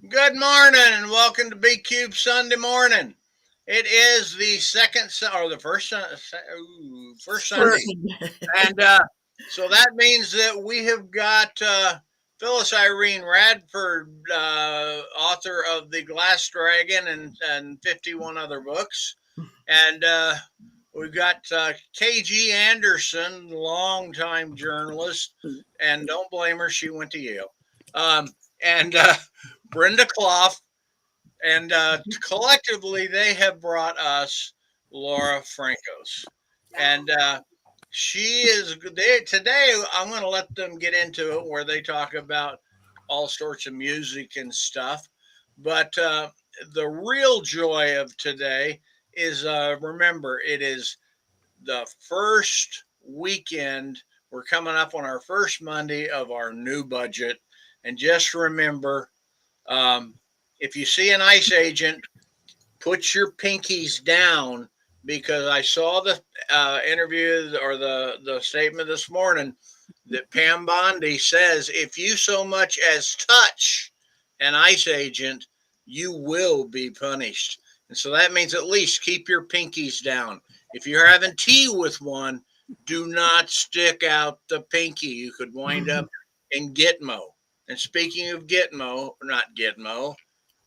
Good morning and welcome to B Cube Sunday morning. It is the second or the first Sunday, First, and so that means that we have got Phyllis Irene Radford, author of the Glass Dragon and 51 other books, and we've got KG Anderson, longtime journalist, and don't blame her, she went to Yale, and Brenda Clough, and collectively they have brought us Laura Frankos, and she is today. I'm going to let them get into it where they talk about all sorts of music and stuff, but the real joy of today is remember it is the first weekend. We're coming up on our first Monday of our new budget, and just remember, um, if you see an ICE agent, put your pinkies down, because I saw the interview or the statement this morning that Pam Bondi says if you so much as touch an ICE agent, you will be punished. And so that means at least keep your pinkies down. If you're having tea with one, do not stick out the pinky. You could wind up in Gitmo. And speaking of Gitmo, not Gitmo,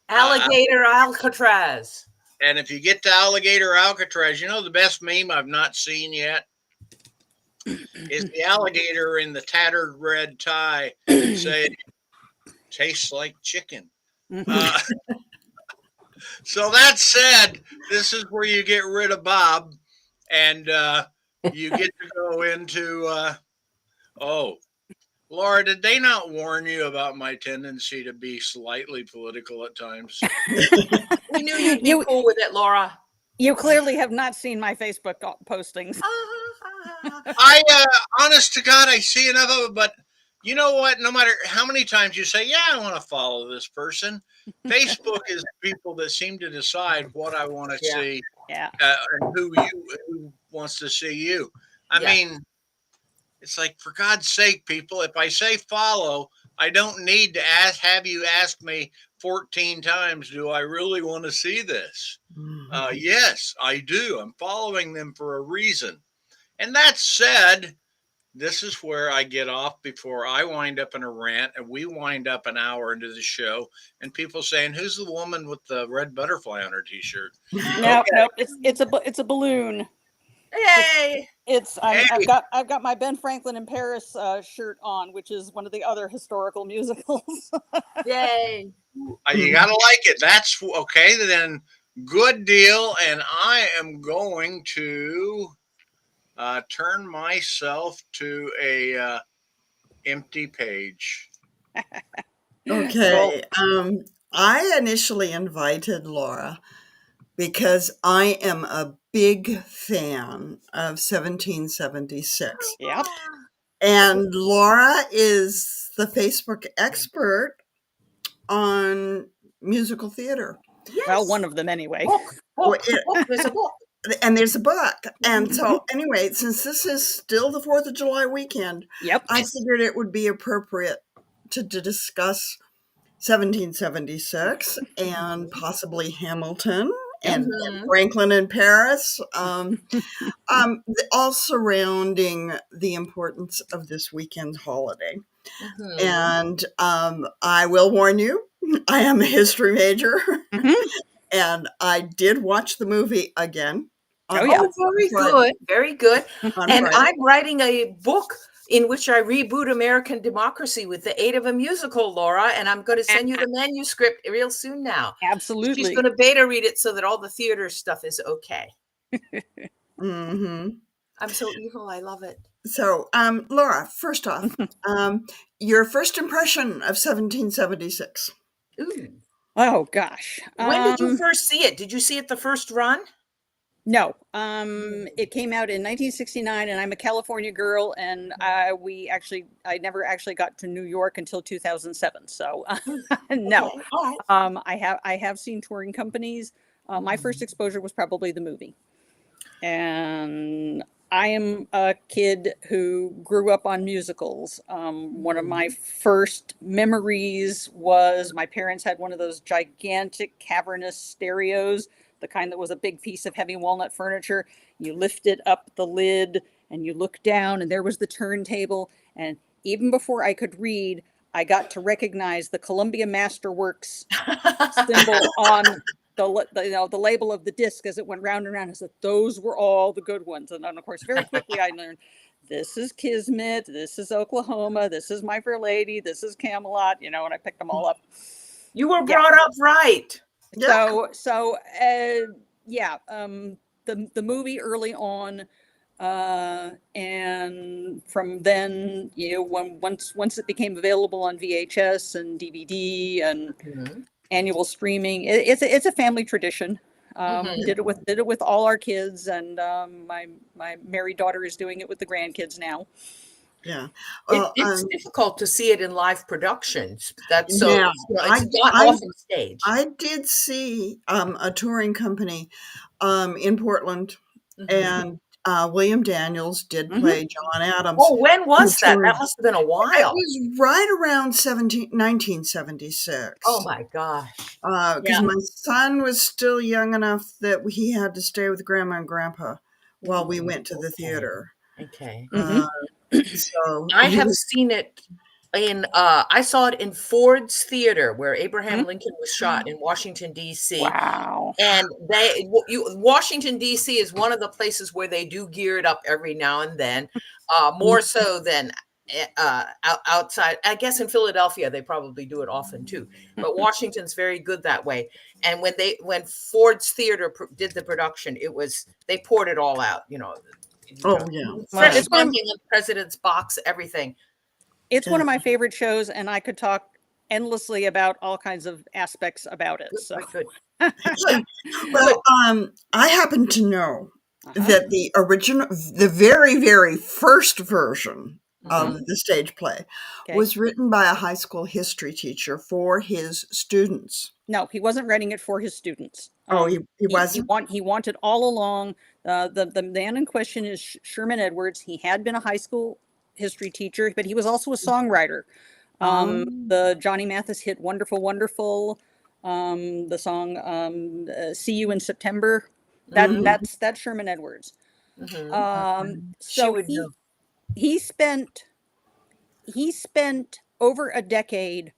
Alligator Alcatraz. and if you get to Alligator Alcatraz, you know the best meme I've not seen yet is the alligator in the tattered red tie saying, tastes like chicken. Uh, so that said, this is where you get rid of Bob and you get to go into, oh, Laura, did they not warn you about my tendency to be slightly political at times? We knew you'd be cool with it, Laura. You clearly have not seen my Facebook postings. I, honest to God, I see enough of it, but you know what? No matter how many times you say, yeah, I want to follow this person, Facebook is people that seem to decide what I want to see and who wants to see you. I mean, it's like, for God's sake, people, if I say follow, I don't need to have you ask me 14 times, do I really want to see this? Yes, I do. I'm following them for a reason. And that said, this is where I get off before I wind up in a rant and we wind up an hour into the show and people saying, who's the woman with the red butterfly on her t-shirt? No, it's a balloon. Yay! I've got my Ben Franklin in Paris shirt on, which is one of the other historical musicals. Yay! You gotta like it. That's okay. Then good deal. And I am going to turn myself to a empty page. okay. I initially invited Laura because I am a big fan of 1776. Yep. And Laura is the Facebook expert on musical theater. Yes. Well, one of them anyway. There's a book. And there's a book. And so anyway, since this is still the 4th of July weekend, I figured it would be appropriate to discuss 1776 and possibly Hamilton and Franklin in Paris, all surrounding the importance of this weekend holiday. And I will warn you, I am a history major, and I did watch the movie again. Very good, very good. And I'm writing a book in which I reboot American democracy with the aid of a musical, Laura, and I'm going to send you the manuscript real soon now. Absolutely. She's going to beta read it so that all the theater stuff is okay. I'm so evil. I love it. So, Laura, first off, your first impression of 1776. Ooh. Oh, gosh. When did you first see it? Did you see it the first run? No, it came out in 1969, and I'm a California girl, and I never actually got to New York until 2007. So no, I have seen touring companies. My first exposure was probably the movie, and I am a kid who grew up on musicals. One of my first memories was my parents had one of those gigantic cavernous stereos, the kind that was a big piece of heavy walnut furniture. You lifted up the lid and you look down, and there was the turntable. And even before I could read, I got to recognize the Columbia Masterworks symbol on the label of the disc as it went round and round. I said those were all the good ones, and then of course very quickly I learned this is Kismet, this is Oklahoma, this is My Fair Lady, this is Camelot, and I picked them all up. You were brought up right. The movie early on, and from then, once it became available on VHS and DVD and annual streaming, it's a family tradition. Did it with all our kids, and my married daughter is doing it with the grandkids now. Yeah, it's difficult to see it in live productions. That's so yeah, it's not often staged. I did see a touring company in Portland, and William Daniels did play John Adams. Oh, when was that? That must have been a while. It was right around 1976. Oh my gosh. Because my son was still young enough that he had to stay with Grandma and Grandpa while we went to the theater. Okay. So I have seen it I saw it in Ford's Theater, where Abraham Lincoln was shot in Washington, D.C. Wow. And Washington, D.C. is one of the places where they do gear it up every now and then, more so than outside. I guess in Philadelphia, they probably do it often too. But Washington's very good that way. And when Ford's Theater did the production, they poured it all out, Oh, yeah. Fresh bunting in the president's box, everything. It's one of my favorite shows, and I could talk endlessly about all kinds of aspects about it. So, well, I happen to know that the very, very first version of the stage play was written by a high school history teacher for his students. No, he wasn't writing it for his students. Oh, he wasn't? He wanted all along. The man in question is Sherman Edwards. He had been a high school history teacher, but he was also a songwriter. The Johnny Mathis hit Wonderful, Wonderful, the song See You in September. That's Sherman Edwards. So he spent over a decade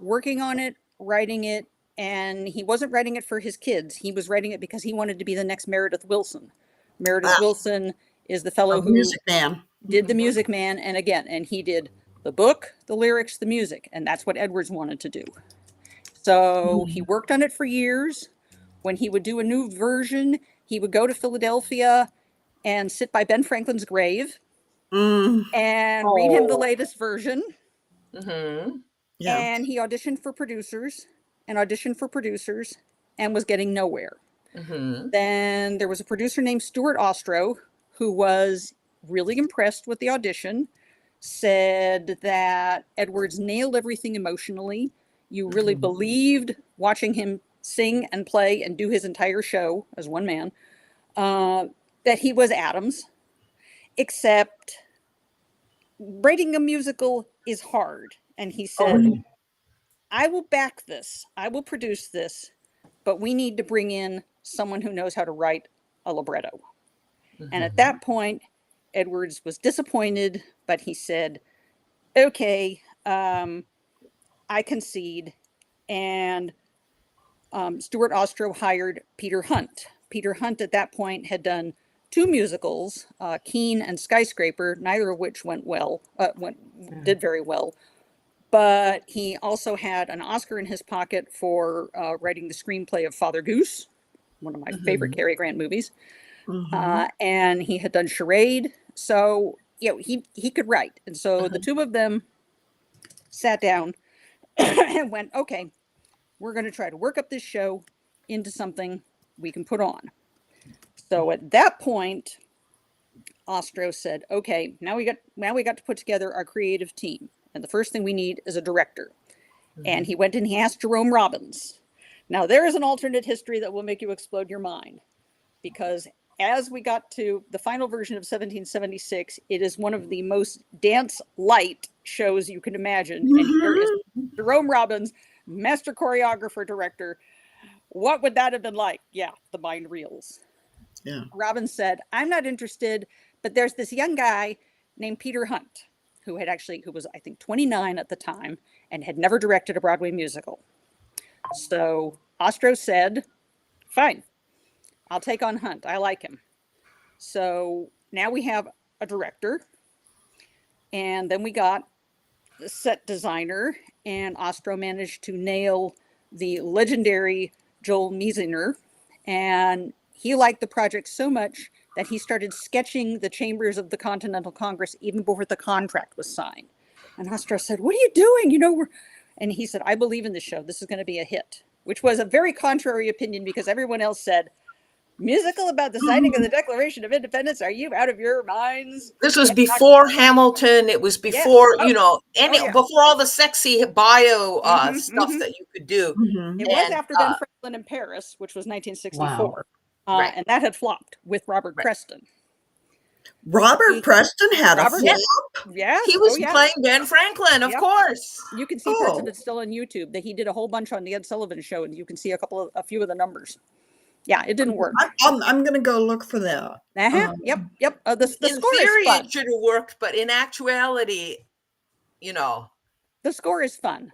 working on it, writing it, and he wasn't writing it for his kids. He was writing it because he wanted to be the next Meredith Willson. Meredith Willson is the fellow who Music Man. Did the Music Man, and he did the book, the lyrics, the music, and that's what Edwards wanted to do. So he worked on it for years. When he would do a new version, he would go to Philadelphia and sit by Ben Franklin's grave and read him the latest version. And he auditioned for producers and was getting nowhere. Then there was a producer named Stuart Ostro who was really impressed with the audition, said that Edwards nailed everything emotionally. You really believed watching him sing and play and do his entire show as one man, that he was Adams, except writing a musical is hard. And he said, I will back this. I will produce this, but we need to bring in someone who knows how to write a libretto. And at that point, Edwards was disappointed, but he said, okay, I concede. And Stuart Ostro hired Peter Hunt. Peter Hunt at that point had done two musicals, Keene and Skyscraper, neither of which did very well. But he also had an Oscar in his pocket for writing the screenplay of Father Goose, one of my favorite Cary Grant movies. And he had done Charade. So, he could write. And so the two of them sat down and went, okay, we're going to try to work up this show into something we can put on. So at that point, Ostro said, okay, now we got to put together our creative team. And the first thing we need is a director. And he went and he asked Jerome Robbins. Now there is an alternate history that will make you explode your mind, because as we got to the final version of 1776, it is one of the most dance light shows you can imagine. And here is Jerome Robbins, master choreographer, director. What would that have been like? Yeah, the mind reels. Yeah. Robbins said, I'm not interested, but there's this young guy named Peter Hunt, who was, I think, 29 at the time and had never directed a Broadway musical. So Ostro said, fine, I'll take on Hunt. I like him. So now we have a director, and then we got the set designer, and Ostro managed to nail the legendary Joel Miesinger, and he liked the project so much that he started sketching the chambers of the Continental Congress even before the contract was signed. And Ostro said, what are you doing? And he said, I believe in this show. This is going to be a hit, which was a very contrary opinion because everyone else said, musical about the signing of the Declaration of Independence? Are you out of your minds? This was before Hamilton. It was before, before all the sexy bio stuff that you could do. It was after Ben Franklin in Paris, which was 1964. Wow. And that had flopped with Robert Preston. Preston had a flop? Yeah. He was playing Ben Franklin, of course. You can see parts of it still on YouTube. That he did a whole bunch on the Ed Sullivan Show, and you can see a few of the numbers. Yeah, it didn't work. I'm going to go look for that. Yep. The in score theory, is fun. it should have worked, but in actuality, the score is fun.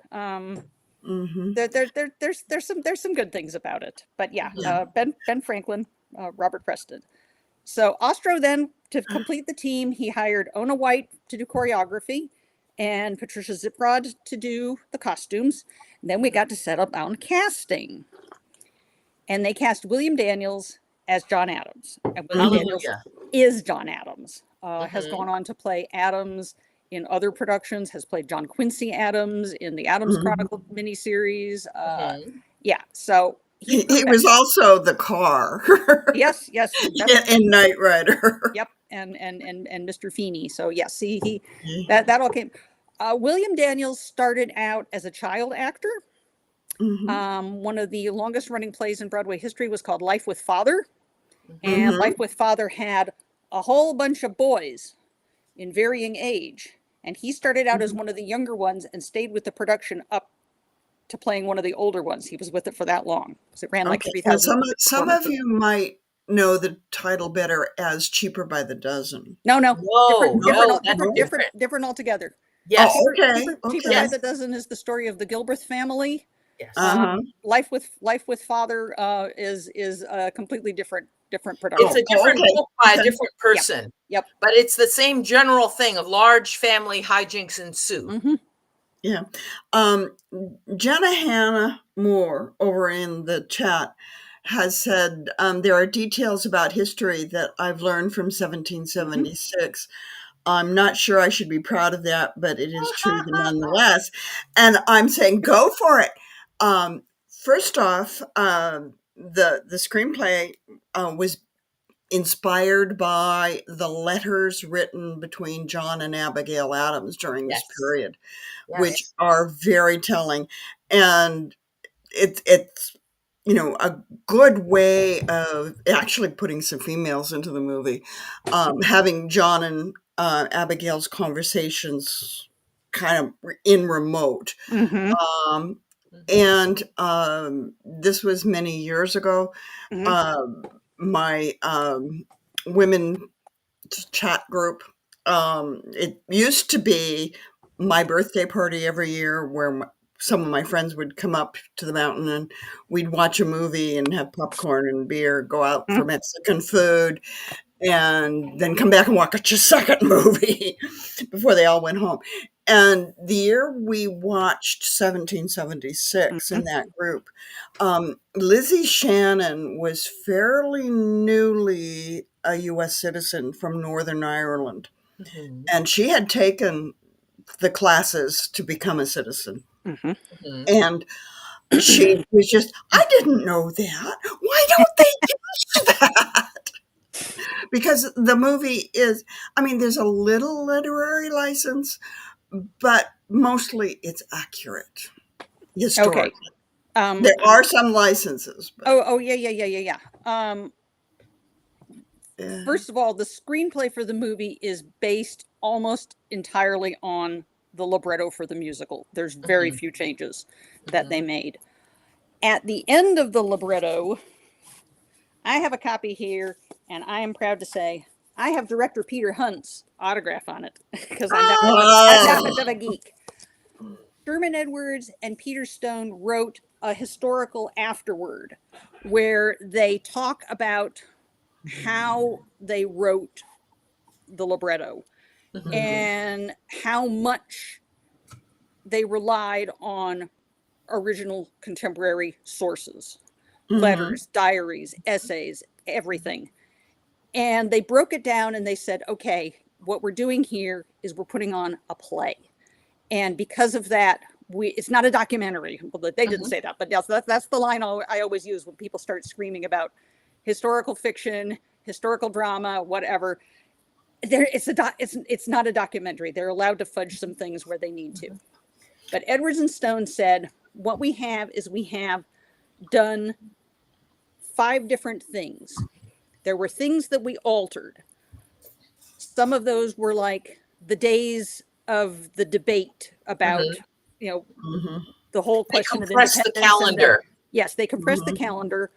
There's some good things about it, but Ben Franklin, Robert Preston. So Ostro then, to complete the team, he hired Ona White to do choreography and Patricia Ziprod to do the costumes. And then we got to set up on casting. And they cast William Daniels as John Adams. And William Daniels is John Adams. Has gone on to play Adams in other productions, has played John Quincy Adams in the Adams Chronicle miniseries. So he was also the car. Yes. In Knight Rider. Yep, and Mr. Feeney. So yes, that all came. William Daniels started out as a child actor. One of the longest running plays in Broadway history was called Life with Father. And Life with Father had a whole bunch of boys in varying age. And he started out as one of the younger ones and stayed with the production up to playing one of the older ones. He was with it for that long. So it ran like 3,000. Some of you might know the title better as Cheaper by the Dozen. No. Different altogether. Yes. Cheaper by the Dozen is the story of the Gilbreth family. Yes. Life with Father is a completely different production. It's a different book by a different person. Yep. But it's the same general thing of large family hijinks ensue. Yeah. Jenna Hannah Moore over in the chat has said there are details about history that I've learned from 1776. I'm not sure I should be proud of that, but it is true nonetheless. And I'm saying go for it. First off, the screenplay was inspired by the letters written between John and Abigail Adams during this period, which are very telling. And it's a good way of actually putting some females into the movie, having John and Abigail's conversations kind of in remote. And this was many years ago. My women chat group, it used to be my birthday party every year where some of my friends would come up to the mountain and we'd watch a movie and have popcorn and beer, go out for Mexican food, and then come back and watch a second movie before they all went home. And the year we watched 1776 in that group, Lizzie Shannon was fairly newly a U.S. citizen from Northern Ireland. And she had taken the classes to become a citizen. And she was just, I didn't know that. Why don't they teach that? Because the movie is, there's a little literary license, but mostly it's accurate historically. There are some licenses. But. Yeah. First of all, the screenplay for the movie is based almost entirely on the libretto for the musical. There's very few changes that they made. At the end of the libretto, I have a copy here, and I am proud to say I have director Peter Hunt's autograph on it because I'm that much of a geek. Sherman Edwards and Peter Stone wrote a historical afterword where they talk about how they wrote the libretto and how much they relied on original contemporary sources, letters, diaries, essays, everything. And they broke it down and they said, okay, what we're doing here is we're putting on a play. And because of that, it's not a documentary. Well, they didn't say that, but yes, that's the line I always use when people start screaming about historical fiction, historical drama, whatever. It's not a documentary. They're allowed to fudge some things where they need to. But Edwards and Stone said, what we have done 5 different things. There were things that we altered. Some of those were like the days of the debate about, the whole question of independence. The calendar. Yes, they compressed the calendar.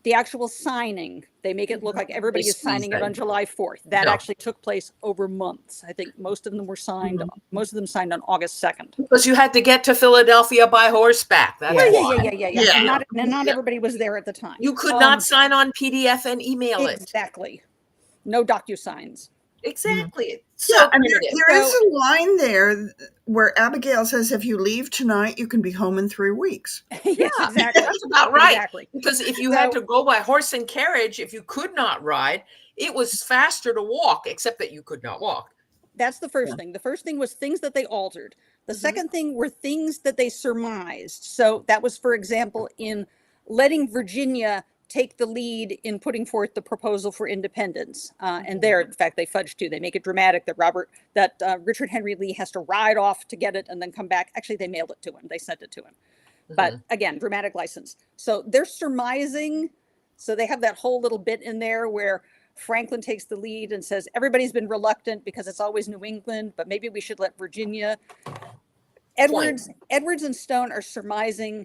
The actual signing, they make it look like everybody is signing it on July 4th. That actually took place over months. I think most of them were signed. Most of them signed on August 2nd. Because you had to get to Philadelphia by horseback. That's yeah. Not everybody was there at the time. You could not sign on PDF and email it. Exactly. No DocuSigns. Exactly. So there is a line there where Abigail says, if you leave tonight, you can be home in 3 weeks. Yes, exactly. That's about right. Exactly. Because if you had to go by horse and carriage, if you could not ride, it was faster to walk, except that you could not walk. That's the first thing. The first thing was things that they altered. The second thing were things that they surmised. So that was, for example, in letting Virginia take the lead in putting forth the proposal for independence. And there, in fact, they fudge too. They make it dramatic that Richard Henry Lee has to ride off to get it and then come back. Actually, they mailed it to him. They sent it to him. But again, dramatic license. So they're surmising. So they have that whole little bit in there where Franklin takes the lead and says, everybody's been reluctant because it's always New England, but maybe we should let Virginia. Edwards and Stone are surmising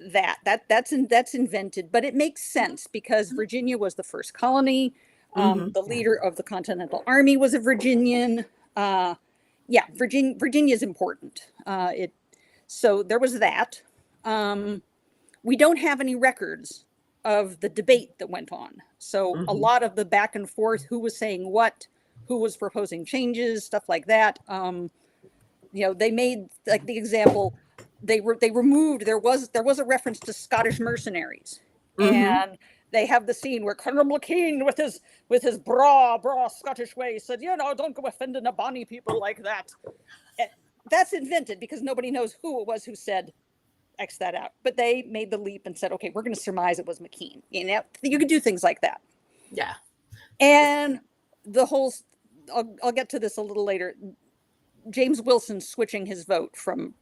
that's invented, but it makes sense because Virginia was the first colony. The leader of the Continental Army was a Virginian. Virginia is important. So there was that. We don't have any records of the debate that went on. So a lot of the back and forth, who was saying what, who was proposing changes, stuff like that. They made, like, the example. They removed, there was a reference to Scottish mercenaries, and they have the scene where Colonel McKean with his bra Scottish way said, don't go offending a bonny people like that. That's invented because nobody knows who it was who said X that out. But they made the leap and said, okay, we're going to surmise it was McKean. You can do things like that. Yeah. And the whole, I'll get to this a little later. James Wilson switching his vote from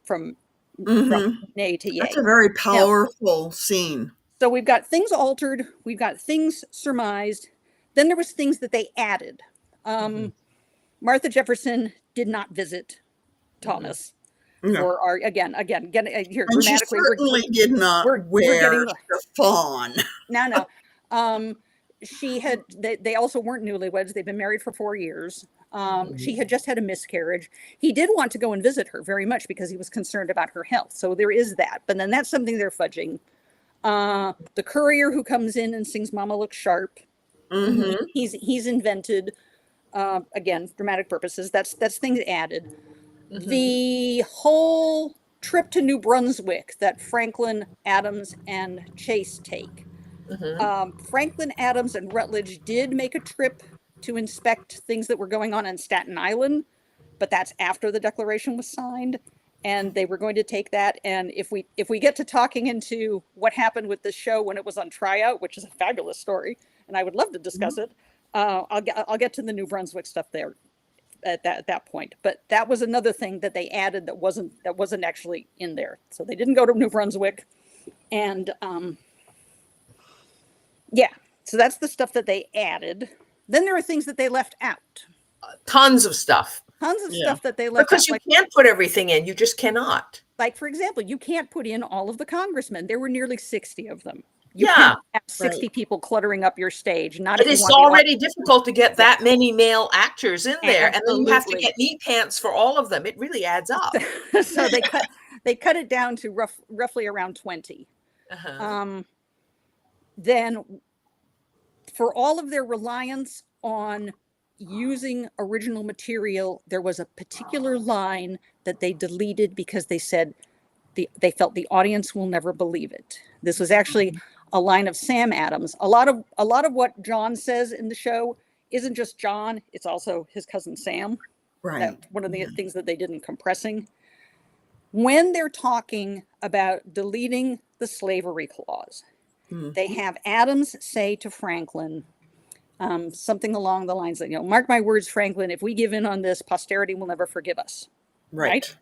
nay to yay. That's a very powerful scene. So we've got things altered. We've got things surmised. Then there was things that they added. Martha Jefferson did not visit Thomas. For our again here and dramatically. She certainly did not wear the fawn. No. She had. They also weren't newlyweds. They've been married for 4 years. She had just had a miscarriage. He did want to go and visit her very much because he was concerned about her health. So there is that. But then that's something they're fudging. The courier who comes in and sings "Mama Looks Sharp." He's invented. Again, dramatic purposes. That's things added. The whole trip to New Brunswick that Franklin, Adams, and Chase take. Franklin, Adams, and Rutledge did make a trip to inspect things that were going on in Staten Island, but that's after the Declaration was signed, and they were going to take that. And if we get to talking into what happened with this show when it was on tryout, which is a fabulous story, and I would love to discuss it, I'll get to the New Brunswick stuff there at that point. But that was another thing that they added that wasn't actually in there. So they didn't go to New Brunswick, and so that's the stuff that they added. Then there are things that they left out. Tons of stuff. Tons of stuff that they left because out. You can't put everything in. You just cannot. Like, for example, you can't put in all of the congressmen. There were nearly 60 of them. You Yeah. can't have 60 people cluttering up your stage. Not if It you is want already difficult to get that many male actors in there. And then you have to Absolutely. get knee pants for all of them. It really adds up. So they cut it down to roughly around 20. Then for all of their reliance on using original material, there was a particular line that they deleted because they said they felt the audience will never believe it. This was actually a line of Sam Adams. A lot of what John says in the show isn't just John, it's also his cousin Sam. Right. That's one of the things that they did in compressing. When they're talking about deleting the slavery clause, they have Adams say to Franklin something along the lines that, mark my words, Franklin, if we give in on this, posterity will never forgive us. Right?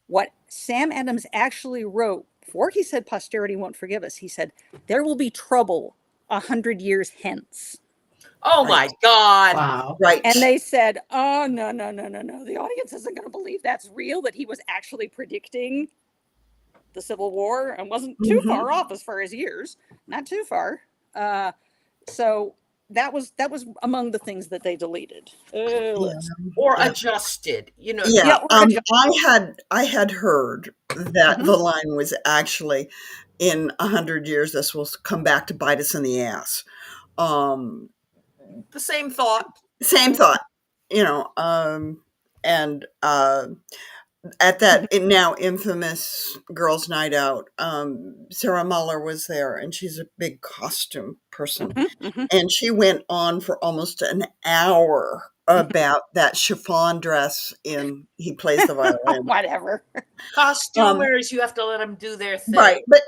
What Sam Adams actually wrote before he said posterity won't forgive us, he said, there will be trouble 100 years hence. Oh my God. Wow. Right. And they said, oh, no. The audience isn't going to believe that's real, that he was actually predicting the Civil War and wasn't too far off as far as years. Not too far. So that was among the things that they deleted. Or adjusted, Yeah. I had heard that the line was actually in 100 years, this will come back to bite us in the ass. The same thought. And at that now infamous girls' night out, Sarah Muller was there, and she's a big costume person, and she went on for almost an hour about that chiffon dress in He Plays the Violin. Whatever. Costumers, you have to let them do their thing. Right, but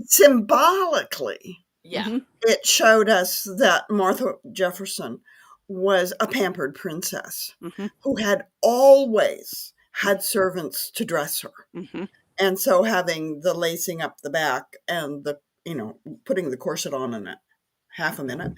symbolically, it showed us that Martha Jefferson was a pampered princess who had always had servants to dress her. And so having the lacing up the back and the, putting the corset on in half a minute,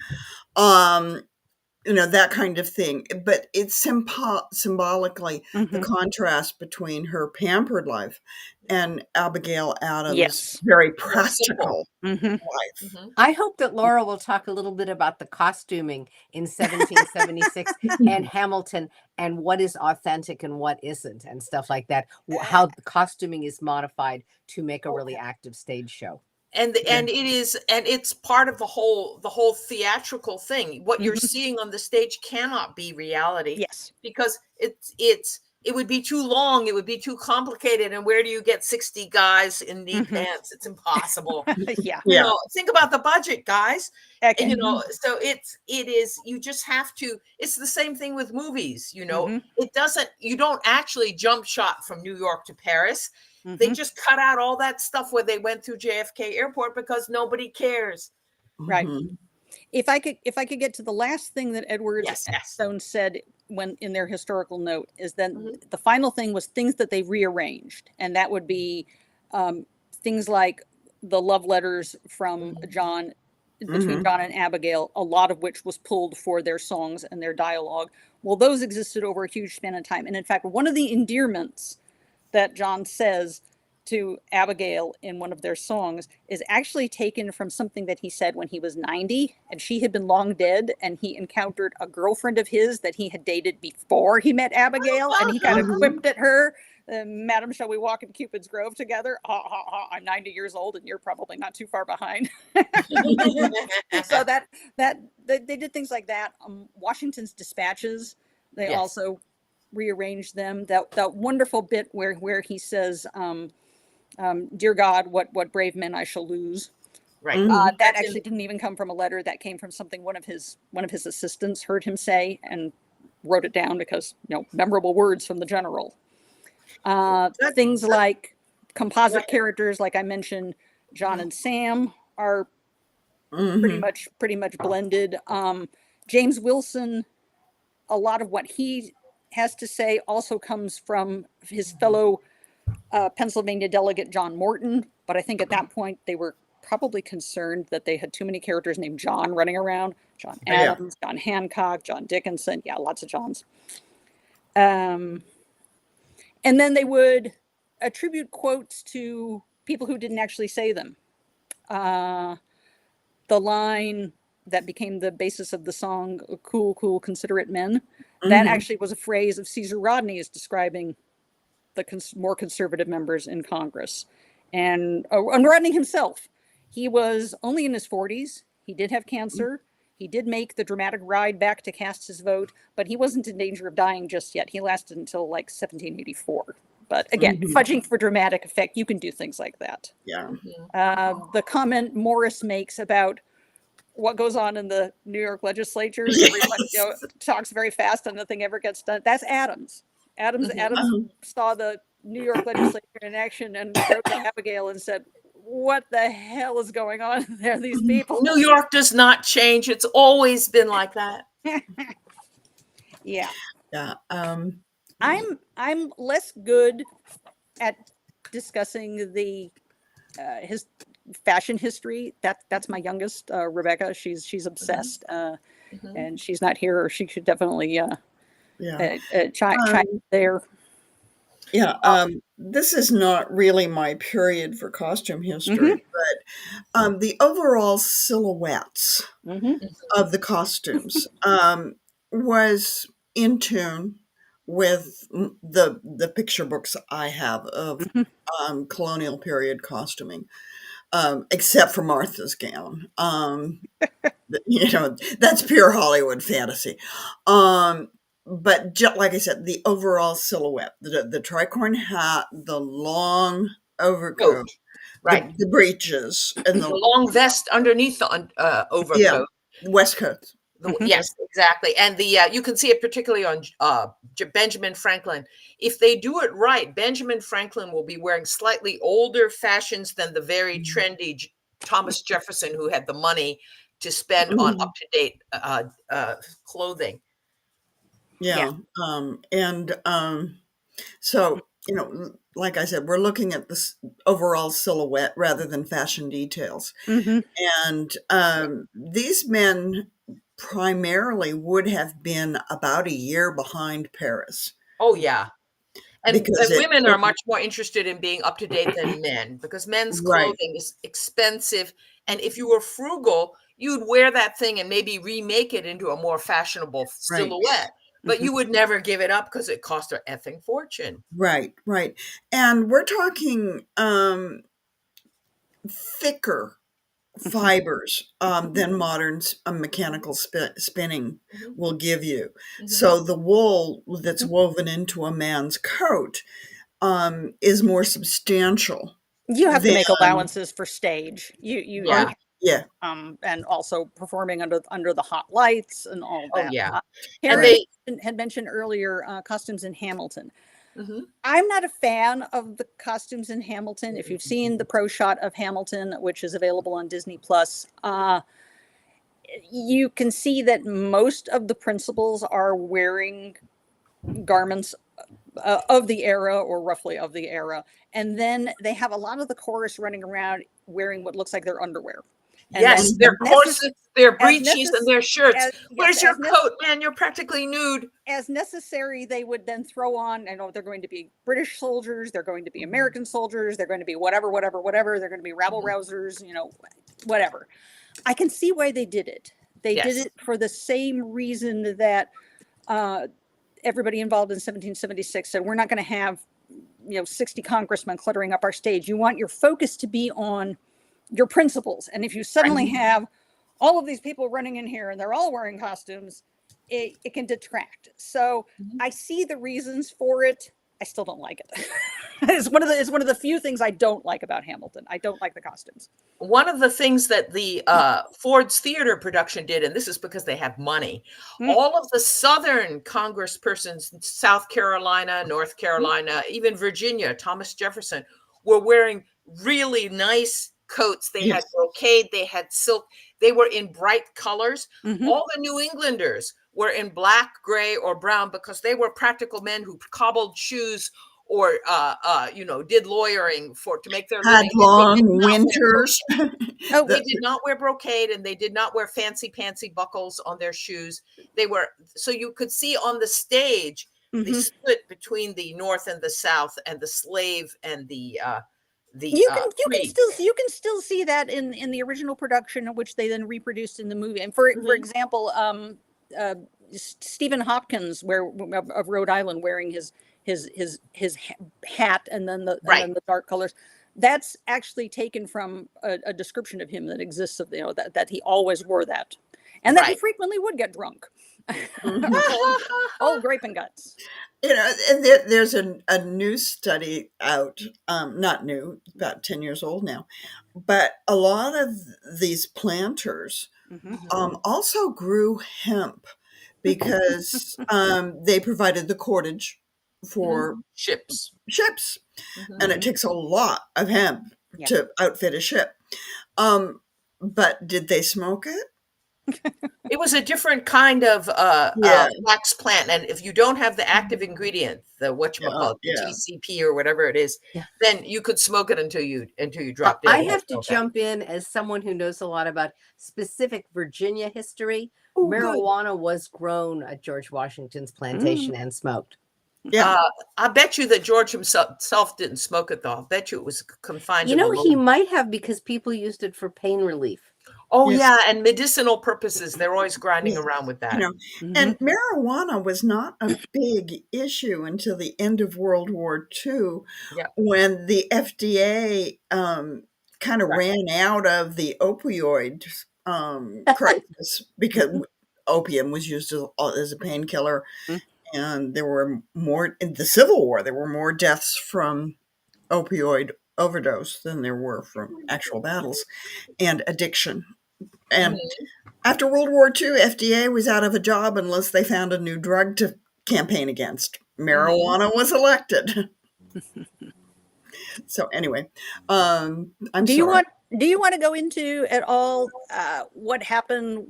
that kind of thing. But it's symbolically the contrast between her pampered life and Abigail Adams' very practical life. I hope that Laura will talk a little bit about the costuming in 1776 and Hamilton and what is authentic and what isn't and stuff like that. How the costuming is modified to make a really active stage show. And it's part of the whole theatrical thing. What you're seeing on the stage cannot be reality. Yes. Because it would be too long. It would be too complicated. And where do you get 60 guys in knee pants? It's impossible. Think about the budget, guys. And, so you just have to, it's the same thing with movies, you don't actually jump shot from New York to Paris. They just cut out all that stuff where they went through JFK Airport because nobody cares. Right. If I could get to the last thing that Edward Stone said when in their historical note is then the final thing was things that they rearranged, and that would be things like the love letters from John between John and Abigail, a lot of which was pulled for their songs and their dialogue. Well, those existed over a huge span of time, and in fact, one of the endearments that John says to Abigail in one of their songs is actually taken from something that he said when he was 90 and she had been long dead, and he encountered a girlfriend of his that he had dated before he met Abigail, and he kind of quipped at her, Madam, shall we walk in Cupid's Grove together? Ha, ha, ha, I'm 90 years old and you're probably not too far behind. So that they did things like that. Washington's dispatches, they also rearranged them. That wonderful bit where he says, dear God, what brave men I shall lose. Right. That actually didn't even come from a letter. That came from something one of his assistants heard him say and wrote it down because, memorable words from the general. Things like composite characters, like I mentioned, John and Sam are pretty much blended. James Wilson, a lot of what he has to say also comes from his fellow Pennsylvania delegate John Morton, but I think at that point they were probably concerned that they had too many characters named John running around. John Adams, John Hancock, John Dickinson. Yeah, lots of Johns. And then they would attribute quotes to people who didn't actually say them. The line that became the basis of the song "Cool, Cool, Considerate Men," that actually was a phrase of Caesar Rodney's describing the more conservative members in Congress. And Rodney himself, he was only in his 40s. He did have cancer. He did make the dramatic ride back to cast his vote, but he wasn't in danger of dying just yet. He lasted until like 1784. But again, fudging for dramatic effect, you can do things like that. Yeah. The comment Morris makes about what goes on in the New York legislature, everybody talks very fast and nothing ever gets done. That's Adams. Adams saw the New York legislature in action and wrote to Abigail and said, "What the hell is going on there? These people." New York does not change. It's always been like that. Yeah. Yeah. I'm less good at discussing the his fashion history. That's my youngest, Rebecca. She's obsessed, and she's not here, or she should definitely chime there. Yeah. This is not really my period for costume history, but the overall silhouettes of the costumes was in tune with the picture books I have of colonial period costuming, except for Martha's gown. That's pure Hollywood fantasy. But like I said, the overall silhouette, the tricorn hat, the long overcoat, right, the breeches, and the long vest underneath the overcoat, waistcoat. Yes, exactly. And the you can see it particularly on Benjamin Franklin. If they do it right, Benjamin Franklin will be wearing slightly older fashions than the very trendy Thomas Jefferson, who had the money to spend on up-to-date clothing. Yeah. So, like I said, we're looking at this overall silhouette rather than fashion details. And these men primarily would have been about a year behind Paris. Oh, yeah. And women are much more interested in being up to date than men, because men's clothing is expensive. And if you were frugal, you'd wear that thing and maybe remake it into a more fashionable silhouette. But you would never give it up because it cost an effing fortune. Right. And we're talking thicker fibers than modern mechanical spinning will give you. So the wool that's woven into a man's coat is more substantial. You have to make allowances for stage. Yeah. And also performing under the hot lights and all that. Oh, yeah. And they had mentioned earlier costumes in Hamilton. I'm not a fan of the costumes in Hamilton. If you've seen the pro shot of Hamilton, which is available on Disney Plus, you can see that most of the principals are wearing garments of the era, or roughly of the era. And then they have a lot of the chorus running around wearing what looks like their underwear. And yes, their corsets, their breeches, and their shirts. Where's your coat, man? You're practically nude. As necessary, they would then throw on, they're going to be British soldiers, they're going to be American soldiers, they're going to be whatever, they're going to be rabble-rousers, whatever. I can see why they did it. They did it for the same reason that everybody involved in 1776 said, we're not going to have 60 congressmen cluttering up our stage. You want your focus to be on your principles. And if you suddenly have all of these people running in here and they're all wearing costumes, it can detract. So I see the reasons for it. I still don't like it. It's one of the few things I don't like about Hamilton. I don't like the costumes. One of the things that the Ford's Theater production did, and this is because they have money, all of the Southern congresspersons, South Carolina, North Carolina, even Virginia, Thomas Jefferson, were wearing really nice coats. They had brocade, they had silk, they were in bright colors. All the New Englanders were in black, gray, or brown because they were practical men who cobbled shoes or did lawyering to make their Had living. long winters. They did not wear brocade, and they did not wear fancy buckles on their shoes. So you could see on the stage the split between the North and the South, and the slave and the you can still see that in the original production, which they then reproduced in the movie. And for example, Stephen Hopkins of Rhode Island wearing his hat and then the dark colors. That's actually taken from a description of him that exists of that he always wore that, and that he frequently would get drunk. Old grape and guts. And there's a new study out, not new, about 10 years old now, but a lot of these planters also grew hemp because they provided the cordage for ships. And it takes a lot of hemp to outfit a ship. But did they smoke it? It was a different kind of flax plant, and if you don't have the active ingredient, the TCP or whatever it is, then you could smoke it until you drop dead. I have to jump in as someone who knows a lot about specific Virginia history. Marijuana was grown at George Washington's plantation and smoked. I bet you that George himself didn't smoke it, though. I bet you it was confined. He might have, because people used it for pain relief. Oh, yeah, and medicinal purposes. They're always grinding around with that. And marijuana was not a big issue until the end of World War II, when the FDA kind of ran out of the opioid crisis, because opium was used as a painkiller. And there were more, in the Civil War, there were more deaths from opioid overdose than there were from actual battles and addiction. And after World War II, FDA was out of a job unless they found a new drug to campaign against. Marijuana was elected. So anyway, I'm Do you want to go into at all what happened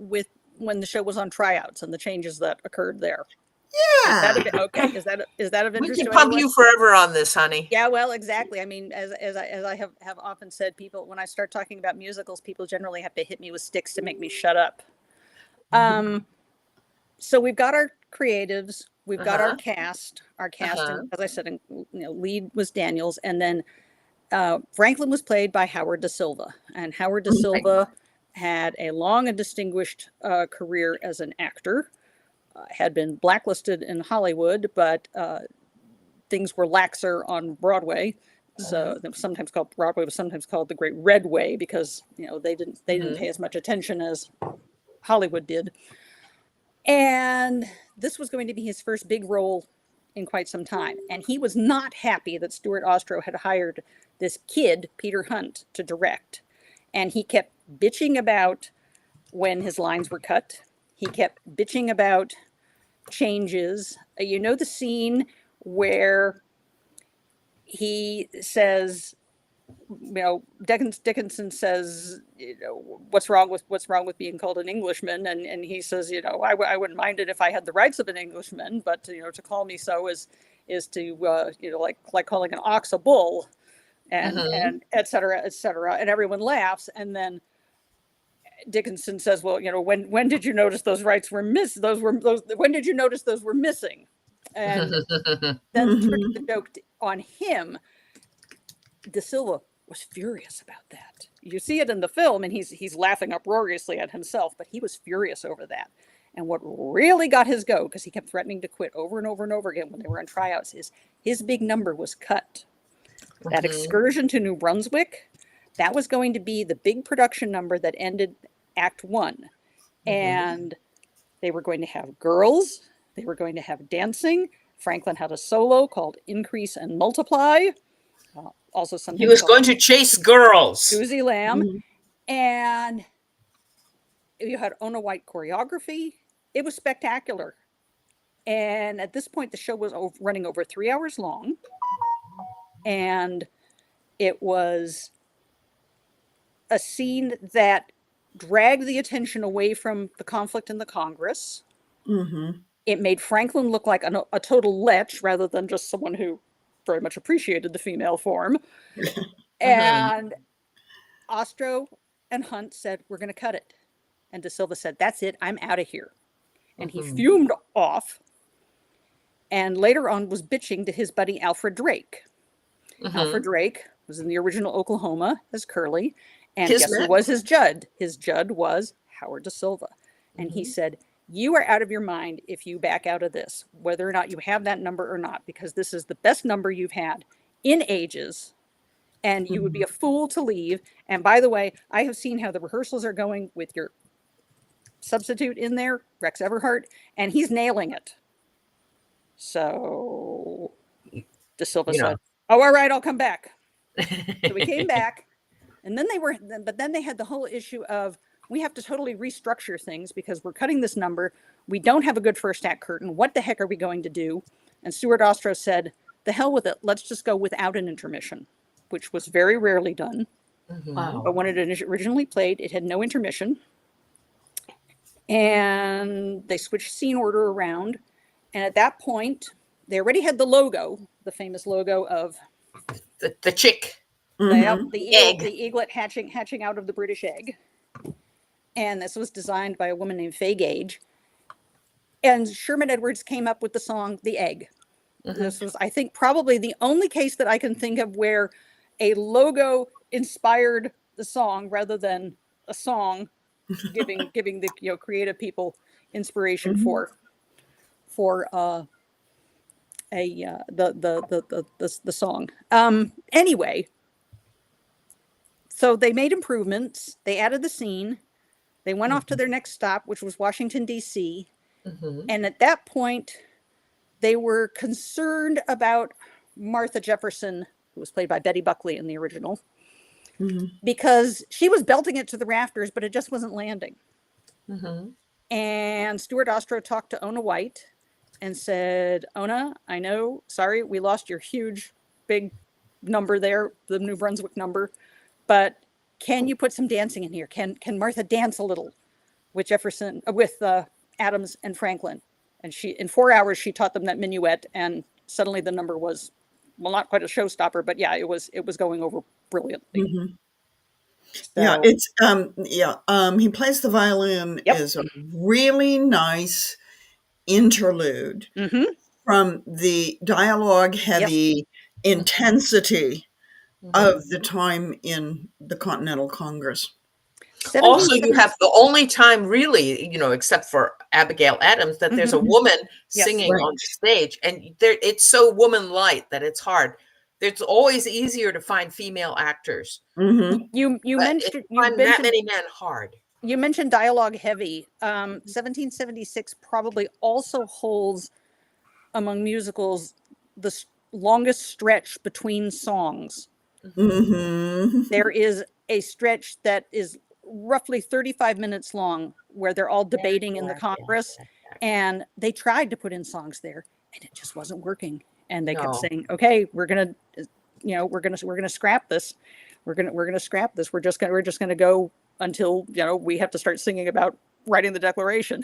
when the show was on tryouts and the changes that occurred there? Yeah. Is that of interest? We can pump you forever on this, honey. Yeah, well, exactly. I mean, as I have often said, people, when I start talking about musicals, people generally have to hit me with sticks to make me shut up. So we've got our creatives, we've got our cast, and, as I said, lead was Daniels, and then Franklin was played by Howard Da Silva, and Howard Da Silva had a long and distinguished career as an actor. Had been blacklisted in Hollywood, but things were laxer on Broadway. So sometimes called Broadway was sometimes called the Great Red Way, because they didn't pay as much attention as Hollywood did. And this was going to be his first big role in quite some time, and he was not happy that Stuart Ostro had hired this kid, Peter Hunt, to direct. And he kept bitching about when his lines were cut. He kept bitching about changes. The scene where he says, Dickinson says, what's wrong with being called an Englishman? And he says, I wouldn't mind it if I had the rights of an Englishman, but to call me so is to like calling an ox a bull, and et cetera, and everyone laughs. And then Dickinson says, well, when did you notice those rights were when did you notice those were missing? And then turned the joke on him. Da Silva was furious about that. You see it in the film, and he's laughing uproariously at himself, but he was furious over that. And what really got his go, because he kept threatening to quit over and over and over again when they were on tryouts, is his big number was cut. That excursion to New Brunswick, that was going to be the big production number that ended Act 1. And they were going to have girls. They were going to have dancing. Franklin had a solo called Increase and Multiply. Also, something he was going to chase girls. Susie Lamb. And you had Ona White choreography. It was spectacular. And at this point, the show was running over 3 hours long. And it was a scene that dragged the attention away from the conflict in the Congress. It made Franklin look like a total lech rather than just someone who very much appreciated the female form. And Ostro and Hunt said, we're going to cut it. And De Silva said, that's it, I'm out of here. And he fumed off, and later on was bitching to his buddy Alfred Drake. Alfred Drake was in the original Oklahoma as Curly, and guess who was his Judd? His Judd was Howard De Silva. And he said, you are out of your mind if you back out of this, whether or not you have that number or not, because this is the best number you've had in ages, and you would be a fool to leave. And by the way, I have seen how the rehearsals are going with your substitute in there, Rex Everhart, and he's nailing it. So De Silva said, oh, all right, I'll come back. So we came back, and then they had the whole issue of, we have to totally restructure things because we're cutting this number. We don't have a good first act curtain. What the heck are we going to do? And Stuart Ostro said, the hell with it. Let's just go without an intermission, which was very rarely done. Wow. But when it originally played, it had no intermission. And they switched scene order around. And at that point, they already had the logo, the famous logo of the chick. The eaglet hatching out of the British egg. And this was designed by a woman named Fay Gage. And Sherman Edwards came up with the song, The Egg. This was, I think, probably the only case that I can think of where a logo inspired the song rather than a song giving the creative people inspiration for the song. Anyway, so they made improvements. They added the scene. They went off to their next stop, which was Washington, D.C. And at that point, they were concerned about Martha Jefferson, who was played by Betty Buckley in the original, because she was belting it to the rafters, but it just wasn't landing. And Stuart Ostro talked to Ona White and said, Ona, I know, sorry, we lost your huge, big number there, the New Brunswick number, but can you put some dancing in here? Can Martha dance a little with Adams and Franklin? And in 4 hours, she taught them that minuet, and suddenly the number was, well, not quite a showstopper, but yeah, it was going over brilliantly. So, he plays the violin is a really nice interlude from the dialogue heavy intensity of the time in the Continental Congress. Also, you have the only time really, except for Abigail Adams, that there's a woman singing on stage, and it's so woman-light that it's hard. It's always easier to find female actors. You mentioned that many men hard. You mentioned dialogue heavy. 1776 probably also holds among musicals the longest stretch between songs. There is a stretch that is roughly 35 minutes long where they're all debating in the Congress, and they tried to put in songs there and it just wasn't working. And they kept saying, okay, we're going to scrap this. We're going to scrap this. We're just going to go until, we have to start singing about writing the Declaration.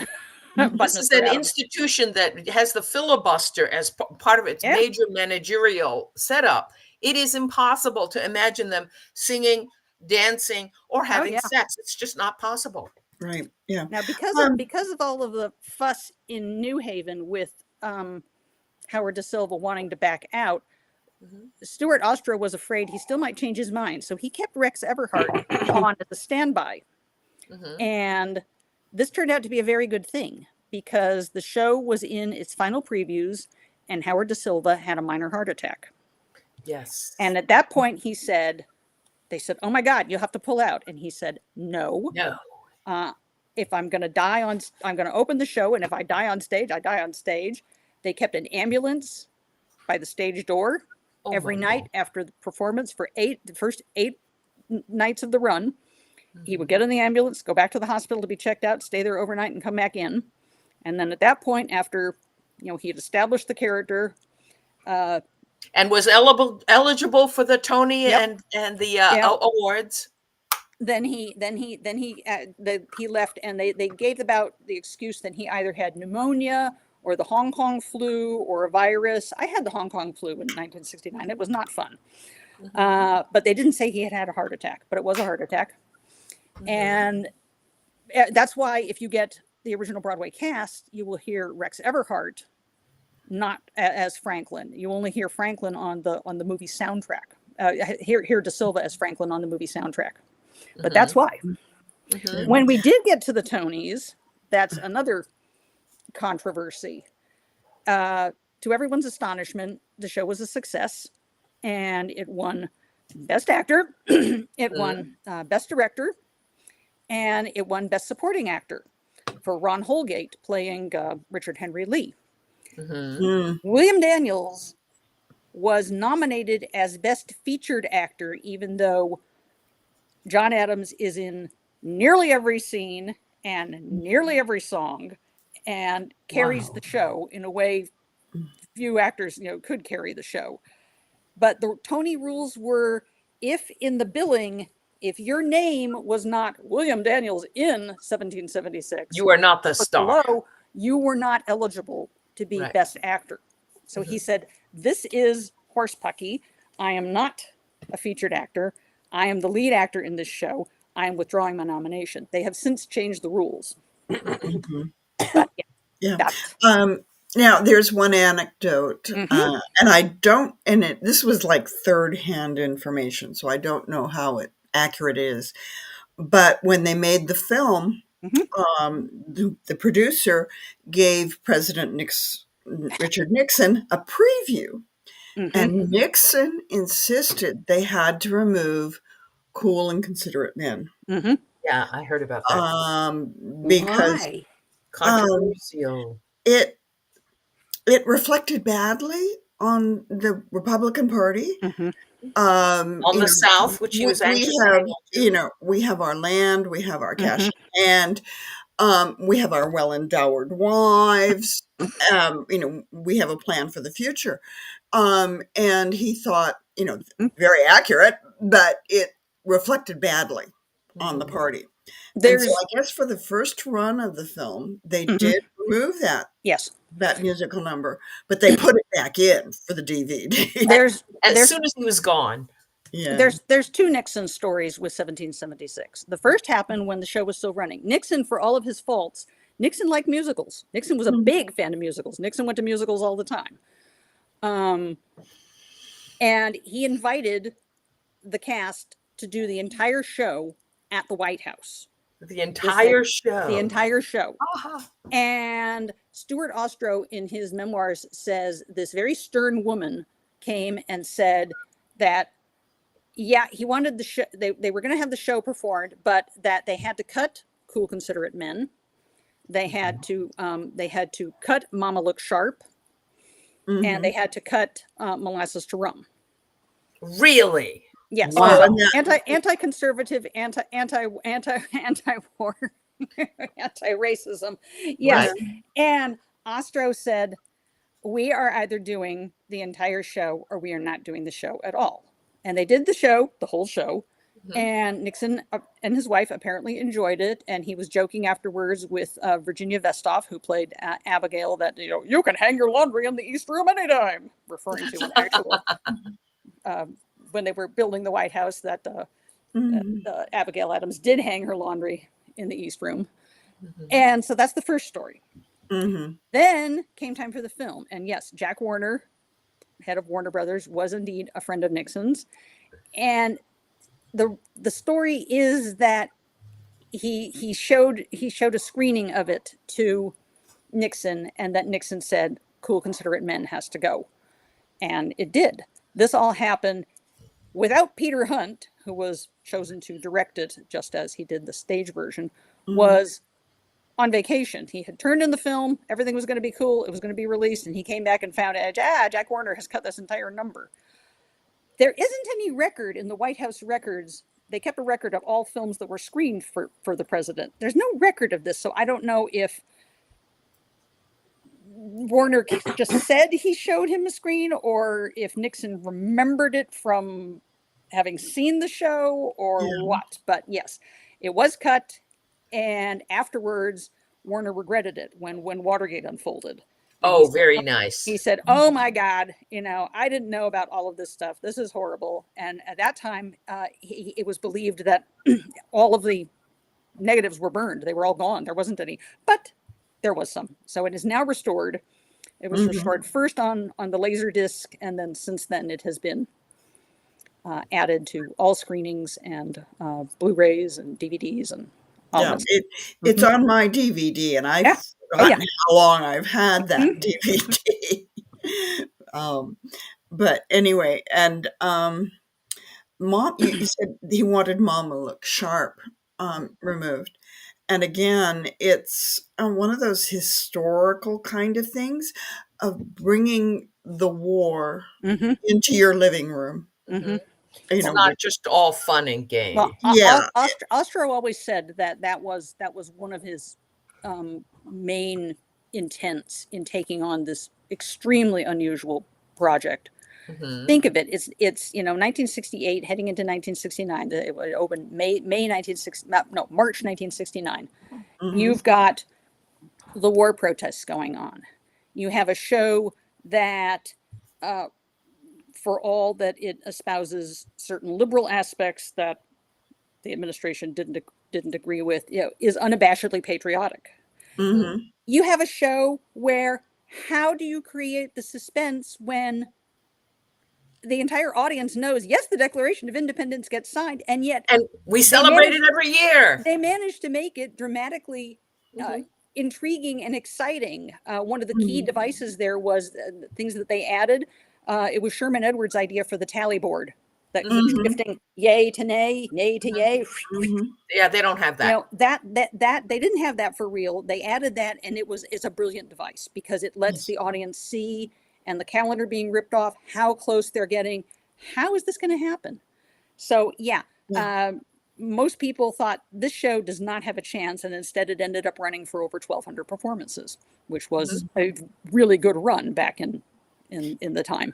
This is an institution that has the filibuster as part of its major managerial setup. It is impossible to imagine them singing, dancing, or having sex. It's just not possible. Right. Yeah. Now, because of all of the fuss in New Haven with Howard De Silva wanting to back out, Stuart Ostro was afraid he still might change his mind. So he kept Rex Everhart on as a standby. And this turned out to be a very good thing because the show was in its final previews and Howard De Silva had a minor heart attack. Yes. And at that point they said, oh my God, you'll have to pull out. And he said, no. If I'm going to die I'm going to open the show. And if I die on stage, I die on stage. They kept an ambulance by the stage door every night after the performance for the first 8 nights of the run. He would get in the ambulance, go back to the hospital to be checked out, stay there overnight and come back in. And then at that point, after, he had established the character, and was eligible for the Tony and the awards. Then he left, and they gave about the excuse that he either had pneumonia or the Hong Kong flu or a virus. I had the Hong Kong flu in 1969. It was not fun. But they didn't say he had a heart attack, but it was a heart attack. And that's why if you get the original Broadway cast, you will hear Rex Everhart not as Franklin. You only hear Franklin on the movie soundtrack. Hear De Silva as Franklin on the movie soundtrack. But that's why. When we did get to the Tonys, that's another controversy. To everyone's astonishment, the show was a success, and it won Best Actor, it won Best Director, and it won Best Supporting Actor for Ron Holgate playing Richard Henry Lee. William Daniels was nominated as Best Featured Actor, even though John Adams is in nearly every scene and nearly every song and carries the show in a way few actors could carry the show. But the Tony rules were, if in the billing, if your name was not William Daniels in 1776, you are not the star. Below, you were not eligible to be Best Actor. So he said, this is Horsepucky. I am not a featured actor. I am the lead actor in this show. I am withdrawing my nomination. They have since changed the rules. But, now there's one anecdote, and I don't, and this was like third-hand information, so I don't know how accurate it is. But when they made the film, the producer gave President Richard Nixon a preview, and Nixon insisted they had to remove Cool and Considerate Men. Yeah, I heard about that. Because controversial. It reflected badly on the Republican Party. On the South, which he was anxious about. We have our land, we have our cash in hand, we have our well-endowed wives, we have a plan for the future. And he thought, very accurate, but it reflected badly on the party. And so I guess for the first run of the film, they did remove that. Yes. That musical number, but they put it back in for the DVD. As soon as he was gone. Yeah. There's two Nixon stories with 1776. The first happened when the show was still running. Nixon, for all of his faults, Nixon liked musicals. Nixon was a big fan of musicals. Nixon went to musicals all the time. And he invited the cast to do the entire show at the White House. The entire show. The entire show. And Stuart Ostrow, in his memoirs, says this very stern woman came and said that, he wanted the show. They were going to have the show performed, but that they had to cut Cool, Considerate Men. They had to cut Mama Look Sharp, and they had to cut Molasses to Rum. Really? Yes. Wow. Anti-conservative, anti-war, anti-racism. Yes. Right. And Ostrow said, we are either doing the entire show or we are not doing the show at all. And they did the show, the whole show. And Nixon and his wife apparently enjoyed it. And he was joking afterwards with Virginia Vestoff, who played Abigail, that, you can hang your laundry in the East Room anytime, referring to an actual... when they were building the White House, that Abigail Adams did hang her laundry in the East Room. And so that's the first story. Then came time for the film. And yes, Jack Warner, head of Warner Brothers, was indeed a friend of Nixon's. And the story is that he showed a screening of it to Nixon, and that Nixon said, Cool, Considerate Men has to go. And it did. This all happened without Peter Hunt, who was chosen to direct it, just as he did the stage version, was on vacation. He had turned in the film. Everything was going to be cool. It was going to be released. And he came back and found out, Jack Warner has cut this entire number. There isn't any record in the White House records. They kept a record of all films that were screened for the president. There's no record of this. So I don't know if Warner just said he showed him a screen, or if Nixon remembered it from having seen the show, or what. But yes, it was cut, and afterwards Warner regretted it when Watergate unfolded, Oh, very nice. He said, "Oh my God, I didn't know about all of this stuff. This is horrible." And at that time, it was believed that all of the negatives were burned. They were all gone. There wasn't any, but there was some. So it is now restored. It was restored first on the laser disc, and then since then it has been added to all screenings and Blu-rays and DVDs and all Yeah, that. it's on my DVD, and I've forgotten how long I've had that DVD. But anyway, and Mom, you said he wanted Mom to look sharp removed. And again, it's one of those historical kind of things of bringing the war into your living room. It's not just all fun and games. Well, Yeah. Ostro always said that was one of his main intents in taking on this extremely unusual project. Think of it. It's 1968 heading into 1969. It opened May 1960. No, March 1969. You've got the war protests going on. You have a show that, for all that it espouses certain liberal aspects that the administration didn't agree with, is unabashedly patriotic. You have a show where how do you create the suspense when the entire audience knows, yes, the Declaration of Independence gets signed, and we celebrate it every year. They managed to make it dramatically intriguing and exciting. One of the key devices there was things that they added. It was Sherman Edwards' idea for the tally board, that shifting yay to nay, nay to yay. Yeah, they don't have that. That they didn't have that for real. They added that, and it's a brilliant device because it lets the audience see, and the calendar being ripped off, how close they're getting. How is this going to happen? So most people thought this show does not have a chance, and instead it ended up running for over 1,200 performances, which was a really good run back in the time.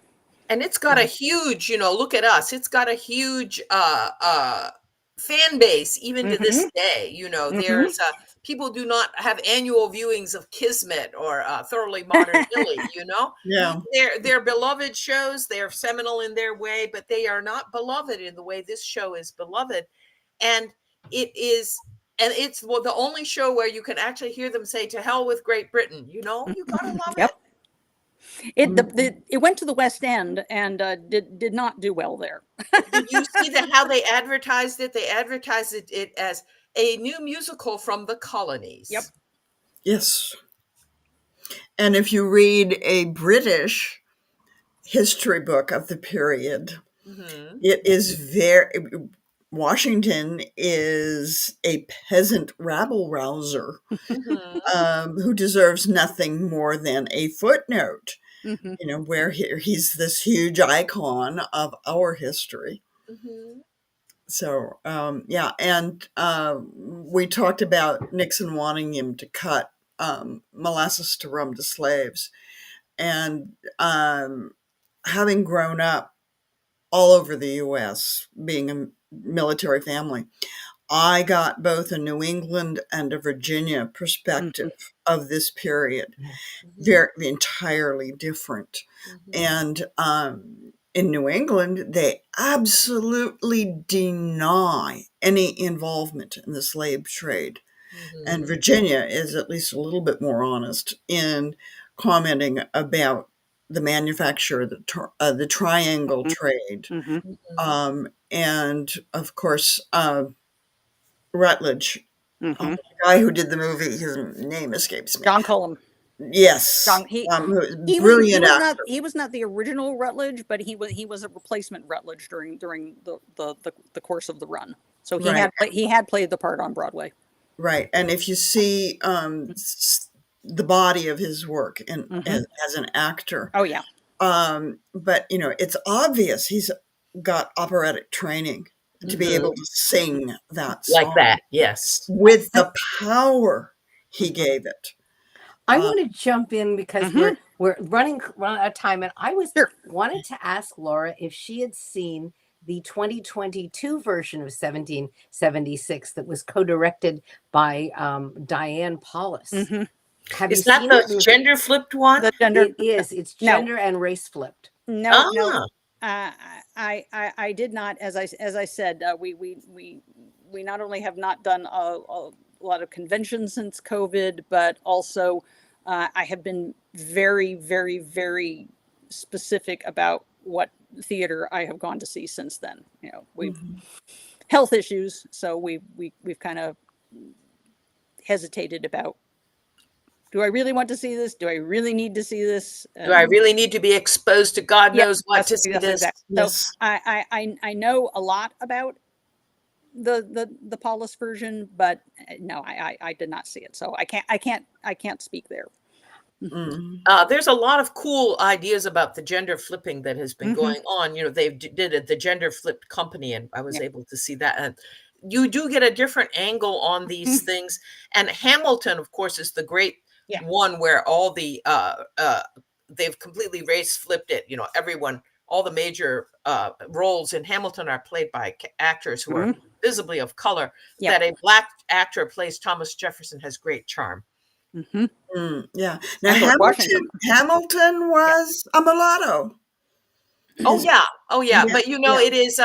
And it's got a huge, look at us. It's got a huge fan base even to this day. There's people do not have annual viewings of Kismet or Thoroughly Modern Millie. Yeah, they're beloved shows. They're seminal in their way, but they are not beloved in the way this show is beloved. And it's the only show where you can actually hear them say, "To hell with Great Britain." You gotta love it. It went to the West End and did not do well there. Did you see how they advertised it? They advertised it as a new musical from the colonies. Yep. Yes. And if you read a British history book of the period, it is Washington is a peasant rabble rouser who deserves nothing more than a footnote. Where he's this huge icon of our history. So, and we talked about Nixon wanting him to cut molasses to rum to slaves. And having grown up all over the U.S., being a military family, I got both a New England and a Virginia perspective of this period. Very entirely different. And in New England, they absolutely deny any involvement in the slave trade. And Virginia is at least a little bit more honest in commenting about the manufacture of the triangle trade. And of course, Rutledge, the guy who did the movie, his name escapes me. John Cullum. Yes, brilliant actor. He was not the original Rutledge, but he was a replacement Rutledge during the course of the run. So he had played the part on Broadway. Right, and if you see the body of his work as an actor, but it's obvious he's got operatic training to be able to sing that song like that. Yes, with the power he gave it. I want to jump in because we're running out of time, and I wanted to ask Laura if she had seen the 2022 version of 1776 that was co-directed by Diane Paulus. Have Is you that seen the it? gender flipped one? The gender. It is. It's No. gender and race flipped. No, no. Ah. I did not. As I said, we not only have not done a lot of conventions since COVID, but also I have been very, very, very specific about what theater I have gone to see since then. You know, we've health issues, so we've kind of hesitated about, do I really want to see this? Do I really need to see this? Do I really need to be exposed to God knows what to see this? Exactly. Yes. So I know a lot about the Paulus version, but no, I did not see it, so I can't speak there. There's a lot of cool ideas about the gender flipping that has been going on. You know, they did it, the gender flipped company, and I was able to see that. And you do get a different angle on these things. And Hamilton, of course, is the great one where all the they've completely race flipped it. You know, everyone, all the major roles in Hamilton are played by actors who are visibly of color. That a black actor plays Thomas Jefferson has great charm. Yeah. Now Hamilton was a mulatto. Oh yeah. But you know, it is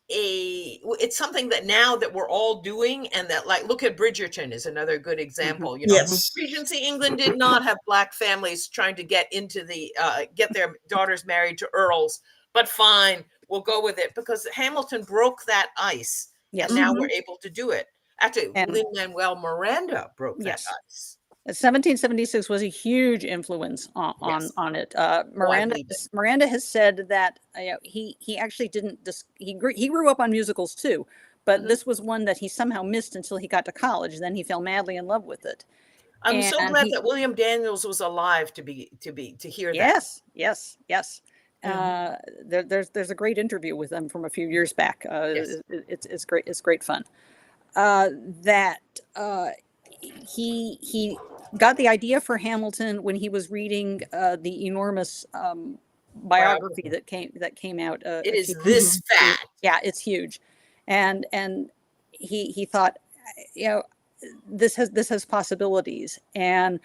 it's something that now that we're all doing, and that, like, look at Bridgerton is another good example. You know, Regency England did not have black families trying to get into the get their daughters married to earls, but fine, we'll go with it because Hamilton broke that ice, and now we're able to do it. Actually, Lin-Manuel Miranda broke that ice. 1776 was a huge influence on it. Miranda has said that he actually didn't. He grew up on musicals too, but this was one that he somehow missed until he got to college. Then he fell madly in love with it. I'm so glad that William Daniels was alive to hear that. Yes. There's a great interview with him from a few years back. It's great. It's great fun. He got the idea for Hamilton when he was reading the enormous biography that came out. It is this fat. Yeah, it's huge, and he thought, you know, this has possibilities. And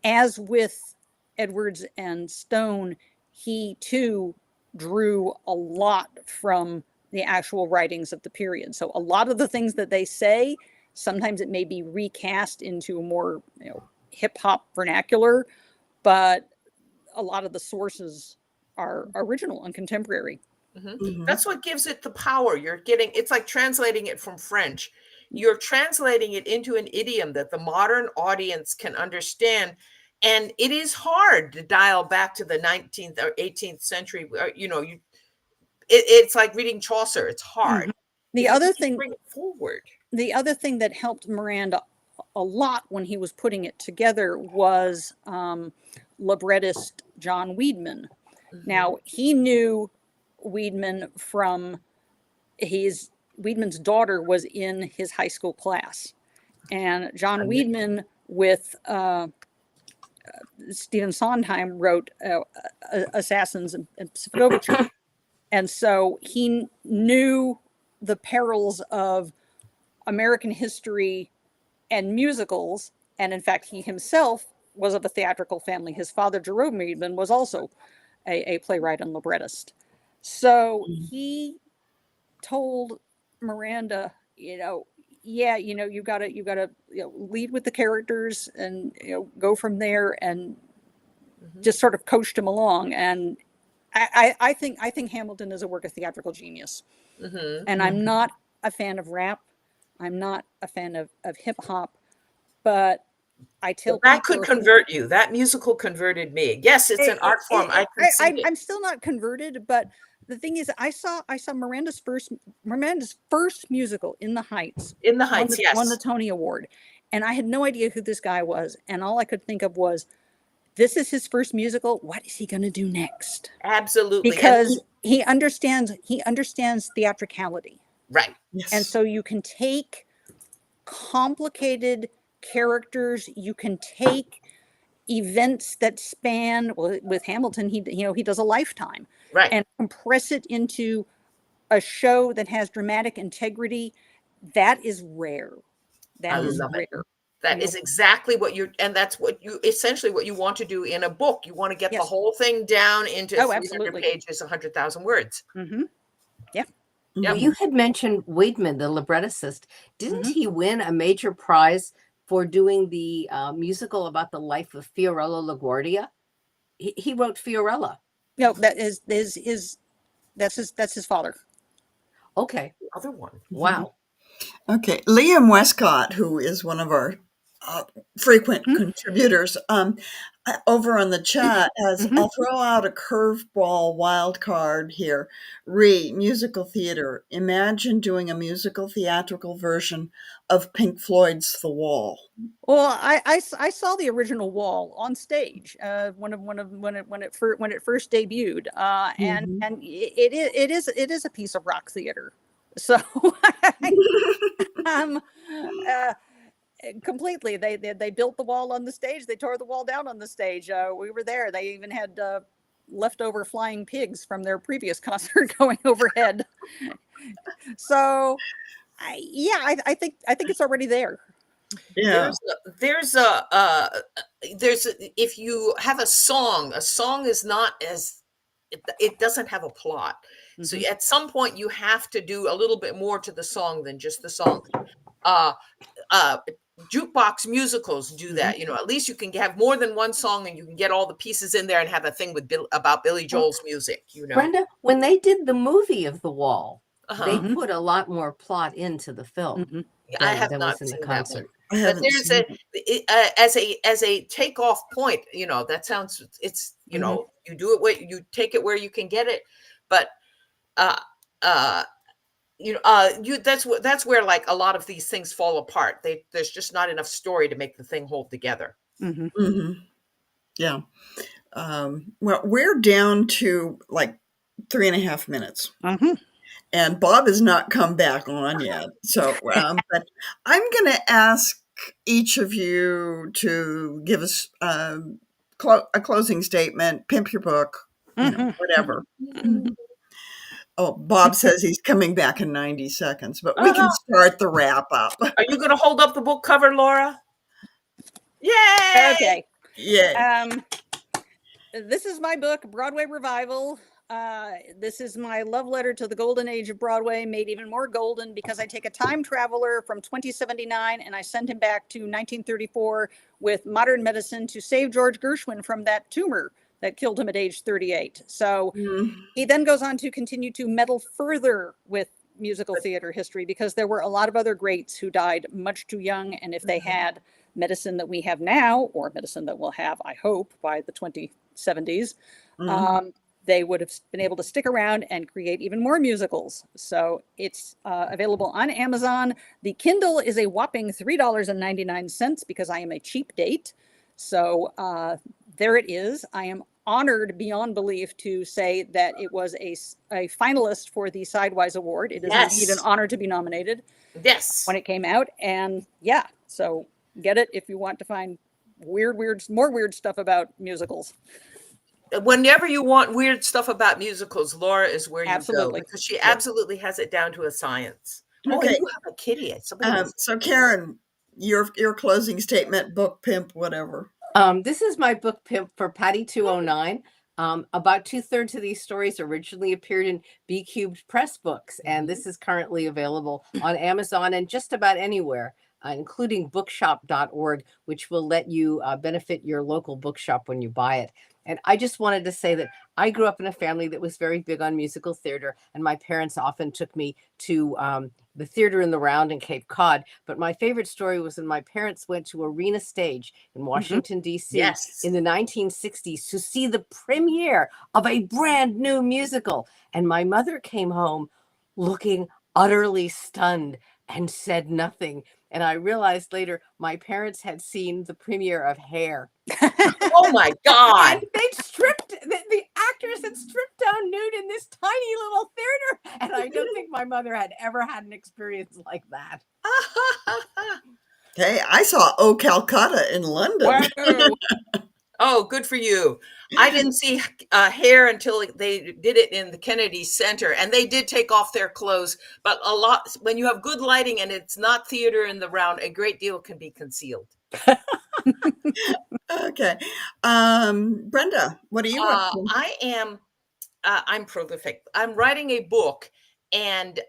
as with Edwards and Stone, he too drew a lot from the actual writings of the period. So a lot of the things that they say, sometimes it may be recast into a more, you know, hip hop vernacular, but a lot of the sources are original and contemporary. That's what gives it the power. It's like translating it from French. You're translating it into an idiom that the modern audience can understand. And it is hard to dial back to the 19th or 18th century. You know, it's like reading Chaucer. It's hard. The other thing, bring it forward. The other thing that helped Miranda a lot when he was putting it together was librettist John Weidman. Now, he knew Weidman from Weidman's daughter was in his high school class. And John Weidman with Stephen Sondheim wrote Assassins and Pacific Overture. And so he knew the perils of American history and musicals. And in fact, he himself was of a theatrical family. His father, Jerome Weidman, was also a playwright and librettist. So he told Miranda, you know, you gotta lead with the characters and, you know, go from there, and just sort of coached him along. And I think Hamilton is a work of theatrical genius. And I'm not a fan of rap. I'm not a fan of hip hop, but I tell that could convert you. That musical converted me. Yes, it's an art form. I'm still not converted, but the thing is, I saw Miranda's first musical, In the Heights. Yes, won the Tony Award, and I had no idea who this guy was, and all I could think of was, this is his first musical. What is he going to do next? Absolutely, because he understands theatricality, right? Yes. And so you can take complicated characters, you can take events that span, well, with Hamilton, he does a lifetime, right, and compress it into a show that has dramatic integrity. That is rare. That is rare. That is exactly what and that's what you essentially what you want to do in a book. You want to get the whole thing down into 300 pages, 100,000 words. Yeah. Well, you had mentioned Weidman, the librettist. Didn't he win a major prize for doing the musical about the life of Fiorello LaGuardia? He wrote Fiorella. No, that's his father. Okay. The other one. Wow. Okay. Liam Westcott, who is one of our frequent contributors, over on the chat has, I'll throw out a curveball wild card here. Musical theater. Imagine doing a musical theatrical version of Pink Floyd's The Wall. Well, I saw the original Wall on stage when it first debuted, and it is a piece of rock theater. So, completely, they built the wall on the stage. They tore the wall down on the stage. We were there. They even had leftover flying pigs from their previous concert going overhead. So, I think it's already there. Yeah. There's if you have a song is not as it doesn't have a plot. So at some point you have to do a little bit more to the song than just the song. Jukebox musicals do that. At least you can have more than one song and you can get all the pieces in there and have a thing about Billy Joel's music. Brenda, when they did the movie of The Wall, they put a lot more plot into the film. I have not seen the concert. But there's as a takeoff point, that sounds, it's, you do it, you take it where you can get it. But, that's where like a lot of these things fall apart. There's just not enough story to make the thing hold together. Yeah. Well, we're down to like 3.5 minutes. And Bob has not come back on yet. So, but I'm going to ask each of you to give us a closing statement, pimp your book, whatever. Oh, Bob says he's coming back in 90 seconds, but we can start the wrap up. Are you going to hold up the book cover, Laura? Yay! Okay. Yeah. This is my book, Broadway Revival. This is my love letter to the golden age of Broadway, made even more golden because I take a time traveler from 2079 and I send him back to 1934 with modern medicine to save George Gershwin from that tumor that killed him at age 38. So he then goes on to continue to meddle further with musical theater history because there were a lot of other greats who died much too young. And if they had medicine that we have now, or medicine that we'll have, I hope, by the 2070s, they would have been able to stick around and create even more musicals. So it's available on Amazon. The Kindle is a whopping $3.99 because I am a cheap date. So there it is. I am honored beyond belief to say that it was a finalist for the Sidewise Award. It is indeed an honor to be nominated. Yes. When it came out. And yeah, so get it if you want to find more weird stuff about musicals. Whenever you want weird stuff about musicals, Laura is where you go because she absolutely has it down to a science. Okay. Oh, you have a kitty. So Karen, your closing statement, book pimp, whatever. This is my book pimp for Patty 209. About 2/3 of these stories originally appeared in B Cubed Press books, and this is currently available on Amazon and just about anywhere, including bookshop.org, which will let you benefit your local bookshop when you buy it. And I just wanted to say that I grew up in a family that was very big on musical theater, and my parents often took me to the Theater in the Round in Cape Cod. But my favorite story was when my parents went to Arena Stage in Washington, D.C. in the 1960s to see the premiere of a brand new musical. And my mother came home looking utterly stunned and said nothing. And I realized later my parents had seen the premiere of Hair. Oh my God. And they the actors had stripped down nude in this tiny little theater. And I don't think my mother had ever had an experience like that. Hey, I saw Oh Calcutta in London. Wow. Oh, good for you. I didn't see hair until they did it in the Kennedy Center, and they did take off their clothes. But a lot, when you have good lighting and it's not theater in the round, a great deal can be concealed. Okay. Brenda, what are you up to? I am. I'm prolific. I'm writing a book, and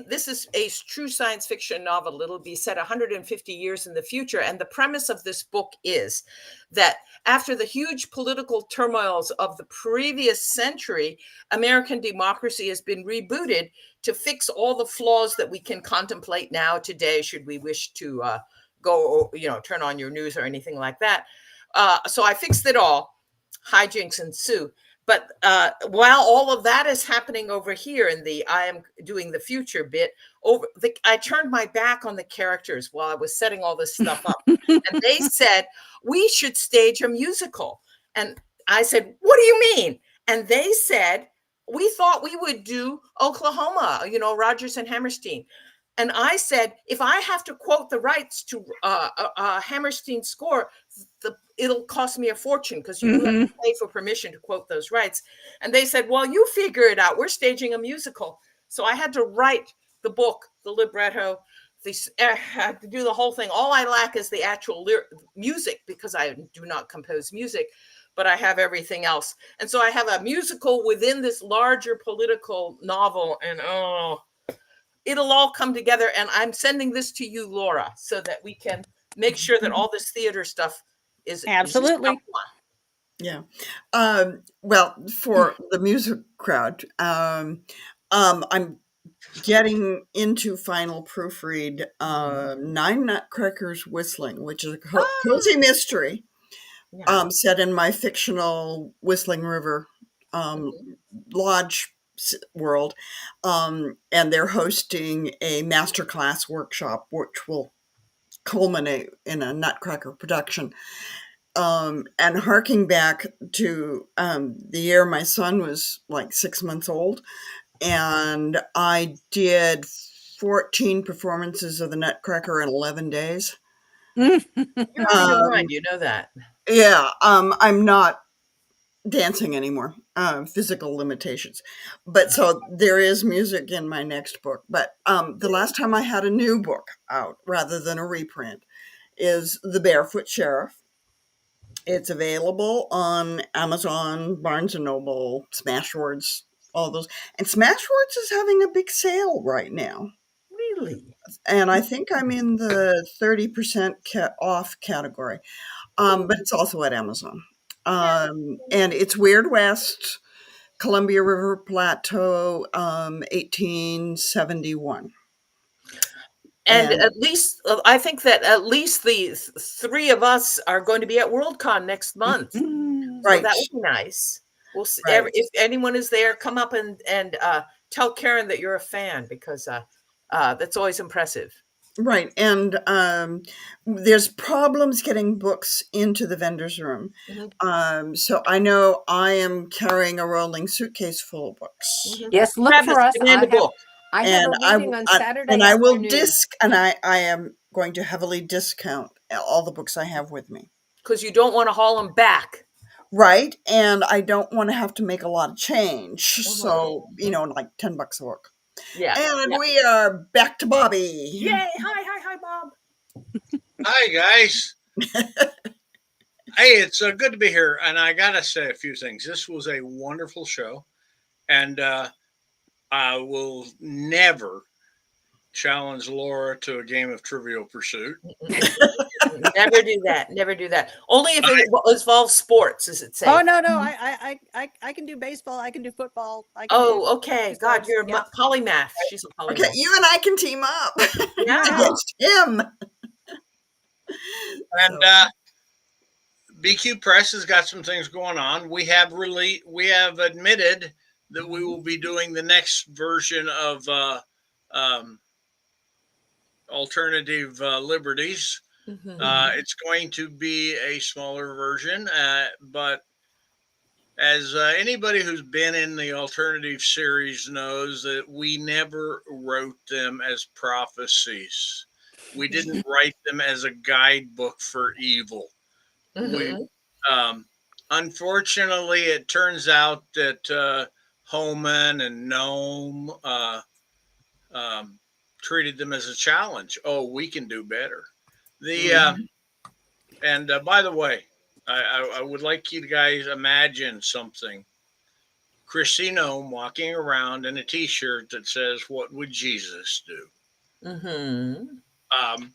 this is a true science fiction novel. It'll be set 150 years in the future, and the premise of this book is that after the huge political turmoils of the previous century, American democracy has been rebooted to fix all the flaws that we can contemplate now today, should we wish to go, turn on your news or anything like that. So I fixed it all. Hijinks ensue. But while all of that is happening over here in I am doing the future bit, I turned my back on the characters while I was setting all this stuff up. And they said, we should stage a musical. And I said, what do you mean? And they said, we thought we would do Oklahoma, Rodgers and Hammerstein. And I said, if I have to quote the rights to Hammerstein score, it'll cost me a fortune because you have to pay for permission to quote those rights. And they said, well, you figure it out. We're staging a musical. So I had to write the book, the libretto, had to do the whole thing. All I lack is the actual music because I do not compose music, but I have everything else. And so I have a musical within this larger political novel. And it'll all come together. And I'm sending this to you, Laura, so that we can make sure that all this theater stuff is absolutely. Yeah. Well, for the music crowd, I'm getting into final proofread Nine Nutcrackers Whistling, which is a cozy mystery set in my fictional Whistling River lodge world. And they're hosting a masterclass workshop, which will culminate in a Nutcracker production. And harking back to the year my son was like 6 months old, and I did 14 performances of the Nutcracker in 11 days. You're out of your mind, you know that. Yeah, I'm not dancing anymore. Physical limitations. But so there is music in my next book. But the last time I had a new book out rather than a reprint is The Barefoot Sheriff. It's available on Amazon, Barnes & Noble, Smashwords, all those. And Smashwords is having a big sale right now. Really? And I think I'm in the 30% off category. But it's also at Amazon. And it's Weird West, Columbia River Plateau, 1871. And at least, I think that at least the three of us are going to be at Worldcon next month. Right. So that would be nice. We'll see. Right. If anyone is there, come up and tell Karen that you're a fan, because that's always impressive. Right. And there's problems getting books into the vendor's room. So I know I am carrying a rolling suitcase full of books. Yes, look for us. I have a reading on Saturday and afternoon. I will I am going to heavily discount all the books I have with me. Because you don't want to haul them back. Right. And I don't want to have to make a lot of change. So, like $10 a book. Yeah. And we are back to Bobby. Yay. Hi, Bob. Hi, guys. Hey, it's good to be here. And I got to say a few things. This was a wonderful show. And I will never challenge Laura to a game of Trivial Pursuit. Never do that. Never do that. Only if it involves sports, as it says. Oh, no. I can do baseball. I can do football. Okay. God, you're a polymath. She's a polymath. Okay, you and I can team up against him. And BQ Press has got some things going on. We have admitted that we will be doing the next version of Alternative Liberties. It's going to be a smaller version, but as anybody who's been in the alternative series knows, that we never wrote them as prophecies. We didn't write them as a guidebook for evil. Unfortunately, it turns out that Homan and Nome treated them as a challenge. Oh, we can do better. The and by the way, I would like you guys imagine something. Chrissy Nome walking around in a T-shirt that says, "What would Jesus do?" Um,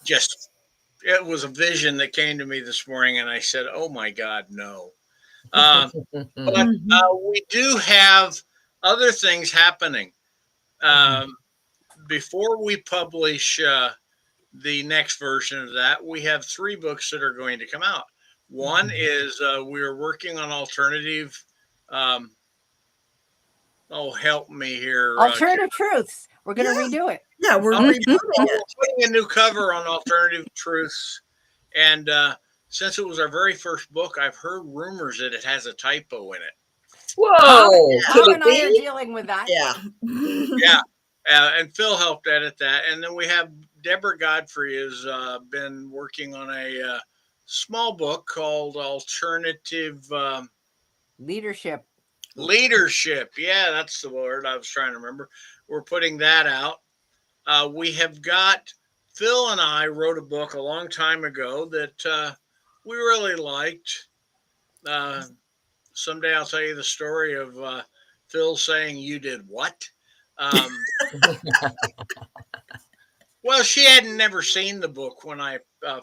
just it was a vision that came to me this morning, and I said, "Oh my God, no!" But we do have other things happening. Before we publish the next version of that, we have 3 books that are going to come out. One is we're working on alternative. Um, oh, help me here. Alternative truths. We're going to redo it. Yeah, we're rebooting it. We're putting a new cover on Alternative Truths. And since it was our very first book, I've heard rumors that it has a typo in it. Whoa! Tom and I are dealing with that. Yeah. Yeah. And Phyl helped edit that. And then we have Deborah Godfrey has been working on a small book called Alternative Leadership. Leadership. Yeah, that's the word I was trying to remember. We're putting that out. We have got Phyl and I wrote a book a long time ago that we really liked. Someday I'll tell you the story of Phyl saying, "You did what?" Well, she hadn't never seen the book when I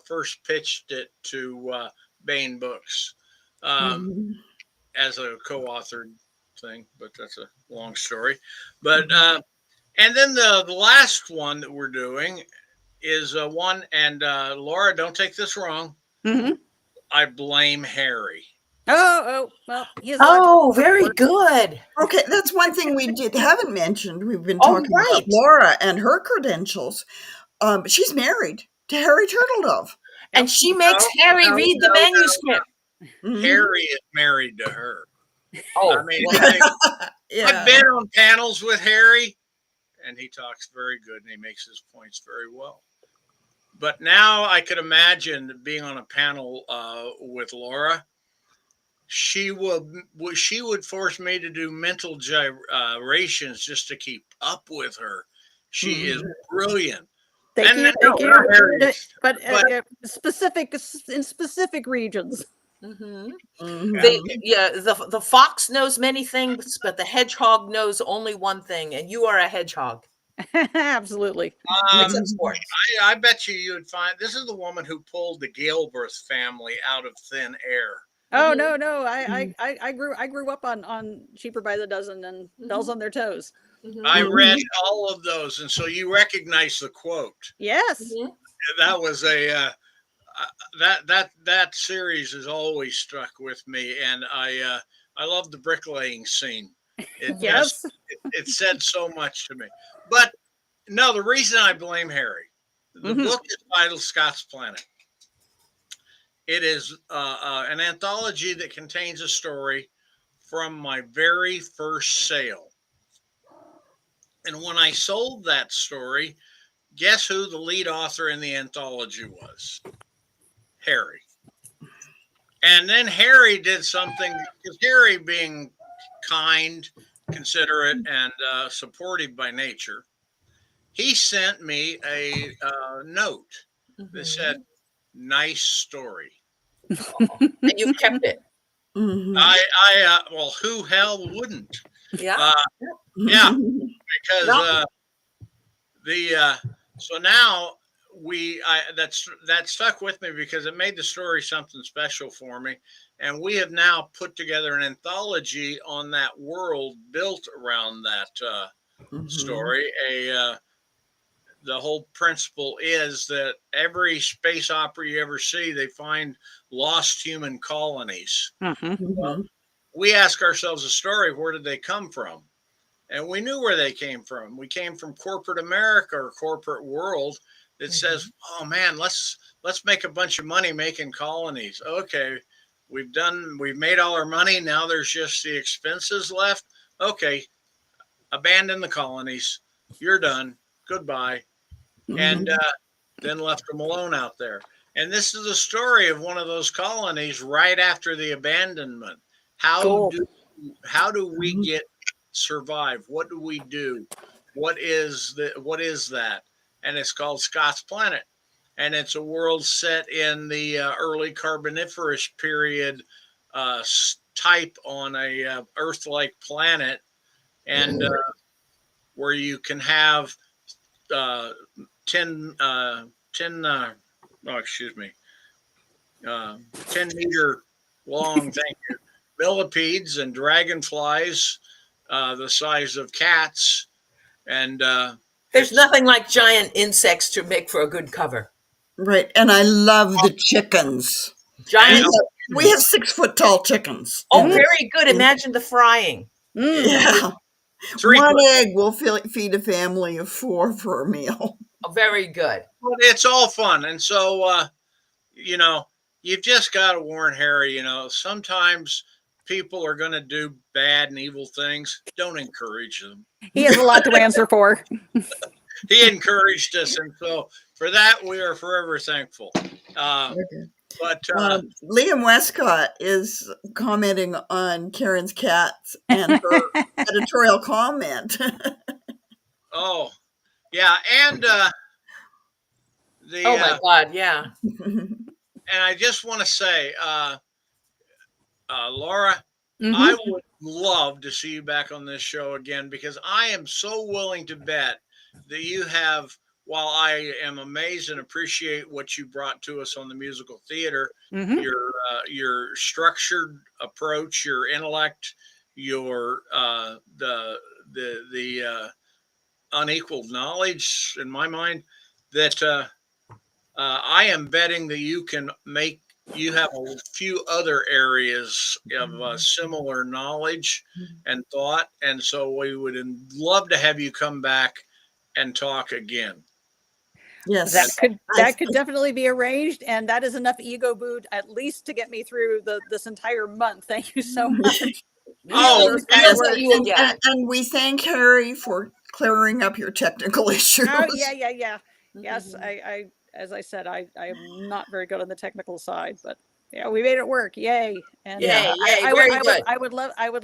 first pitched it to Bain Books as a co-authored thing, but that's a long story. But and then the last one that we're doing is one, and Laura, don't take this wrong. I blame Harry. Well, very good. Okay, that's one thing we haven't mentioned. We've been talking about Laura and her credentials. She's married to Harry Turtledove. And she makes Harry read the manuscript. Harry is married to her. Oh, I mean, I've been on panels with Harry, and he talks very good, and he makes his points very well. But now I could imagine being on a panel with Laura. She would force me to do mental gyrations just to keep up with her. She is brilliant. Thank you. But in specific regions. The fox knows many things, but the hedgehog knows only one thing, and you are a hedgehog. Absolutely. I bet you would find this is the woman who pulled the Galbraith family out of thin air. Oh no! I grew up on Cheaper by the Dozen and Bells on Their Toes. I read all of those, and so you recognize the quote. Yes, that was a that series has always stuck with me, and I love the bricklaying scene. It said so much to me. But no, the reason I blame Harry, the book is titled Scott's Planet. It is an anthology that contains a story from my very first sale. And when I sold that story, guess who the lead author in the anthology was? Harry. And then Harry did something, because Harry, being kind, considerate, and supportive by nature, he sent me a note that said, "Nice story." And you kept it. Well, who hell wouldn't? Yeah. Because so now that stuck with me because it made the story something special for me, and we have now put together an anthology on that world built around that story. The whole principle is that every space opera you ever see, they find lost human colonies. Well, we ask ourselves a story: where did they come from? And we knew where they came from. We came from corporate America or corporate world that says, "Oh man, let's make a bunch of money making colonies." Okay, we've made all our money. Now there's just the expenses left. Okay, abandon the colonies. You're done. Goodbye. And then left them alone out there. And this is the story of one of those colonies right after the abandonment. How Cool. do we get survive? What do we do? What is that? And it's called Scott's Planet. And it's a world set in the early Carboniferous period type on a Earth-like planet, and where you can have 10 10-meter long millipedes and dragonflies the size of cats, and there's nothing like giant insects to make for a good cover. Right, and I love the chickens. Giant. We have 6-foot tall chickens. Oh, very good. Imagine the frying. Yeah. 1 egg will feed a family of 4 for a meal. Oh, very good. But it's all fun. And so, you've just got to warn Harry, sometimes people are going to do bad and evil things. Don't encourage them. He has a lot to answer for. He encouraged us. And so for that, we are forever thankful. But Liam Westcott is commenting on Karen's cats and her editorial comment. Oh, yeah. And oh my God, yeah. And I just want to say, Laura, I would love to see you back on this show again, because I am so willing to bet that you have, while I am amazed and appreciate what you brought to us on the musical theater, your structured approach, your intellect, your the unequaled knowledge, in my mind, that I am betting that you have a few other areas of similar knowledge and thought, and so we would love to have you come back and talk again. Yes, that could definitely be arranged, and that is enough ego boot at least to get me through this entire month. Thank you so much. Oh, yes, and we thank Harry for clearing up your technical issues. Oh, yeah. Yes, I as I said, I am not very good on the technical side, but yeah, we made it work. Yay! And yay! Very good. I would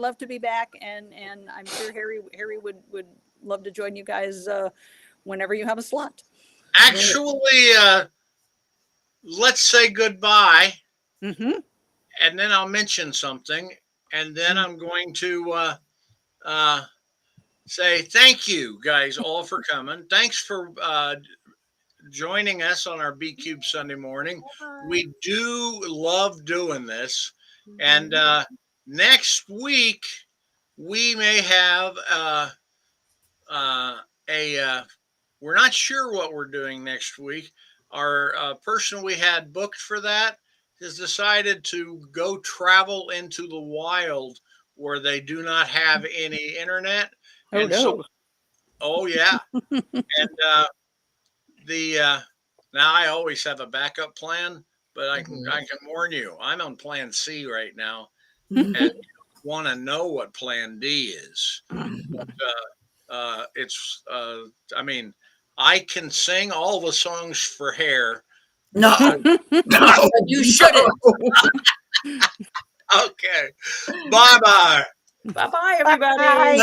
love to be back, and I'm sure Harry would love to join you guys whenever you have a slot. Actually, let's say goodbye, and then I'll mention something, and then I'm going to say thank you guys all for coming. Thanks for joining us on our B Cube Sunday morning. We do love doing this, and next week we may have we're not sure what we're doing next week. Our person we had booked for that has decided to go travel into the wild where they do not have any internet. Oh, and no. So, oh yeah. And now I always have a backup plan, but I can warn you, I'm on plan C right now, and you want to know what plan D is. But, it's I mean, I can sing all the songs for Hair. No, you shouldn't. Okay. Bye-bye. Bye-bye, everybody. Bye.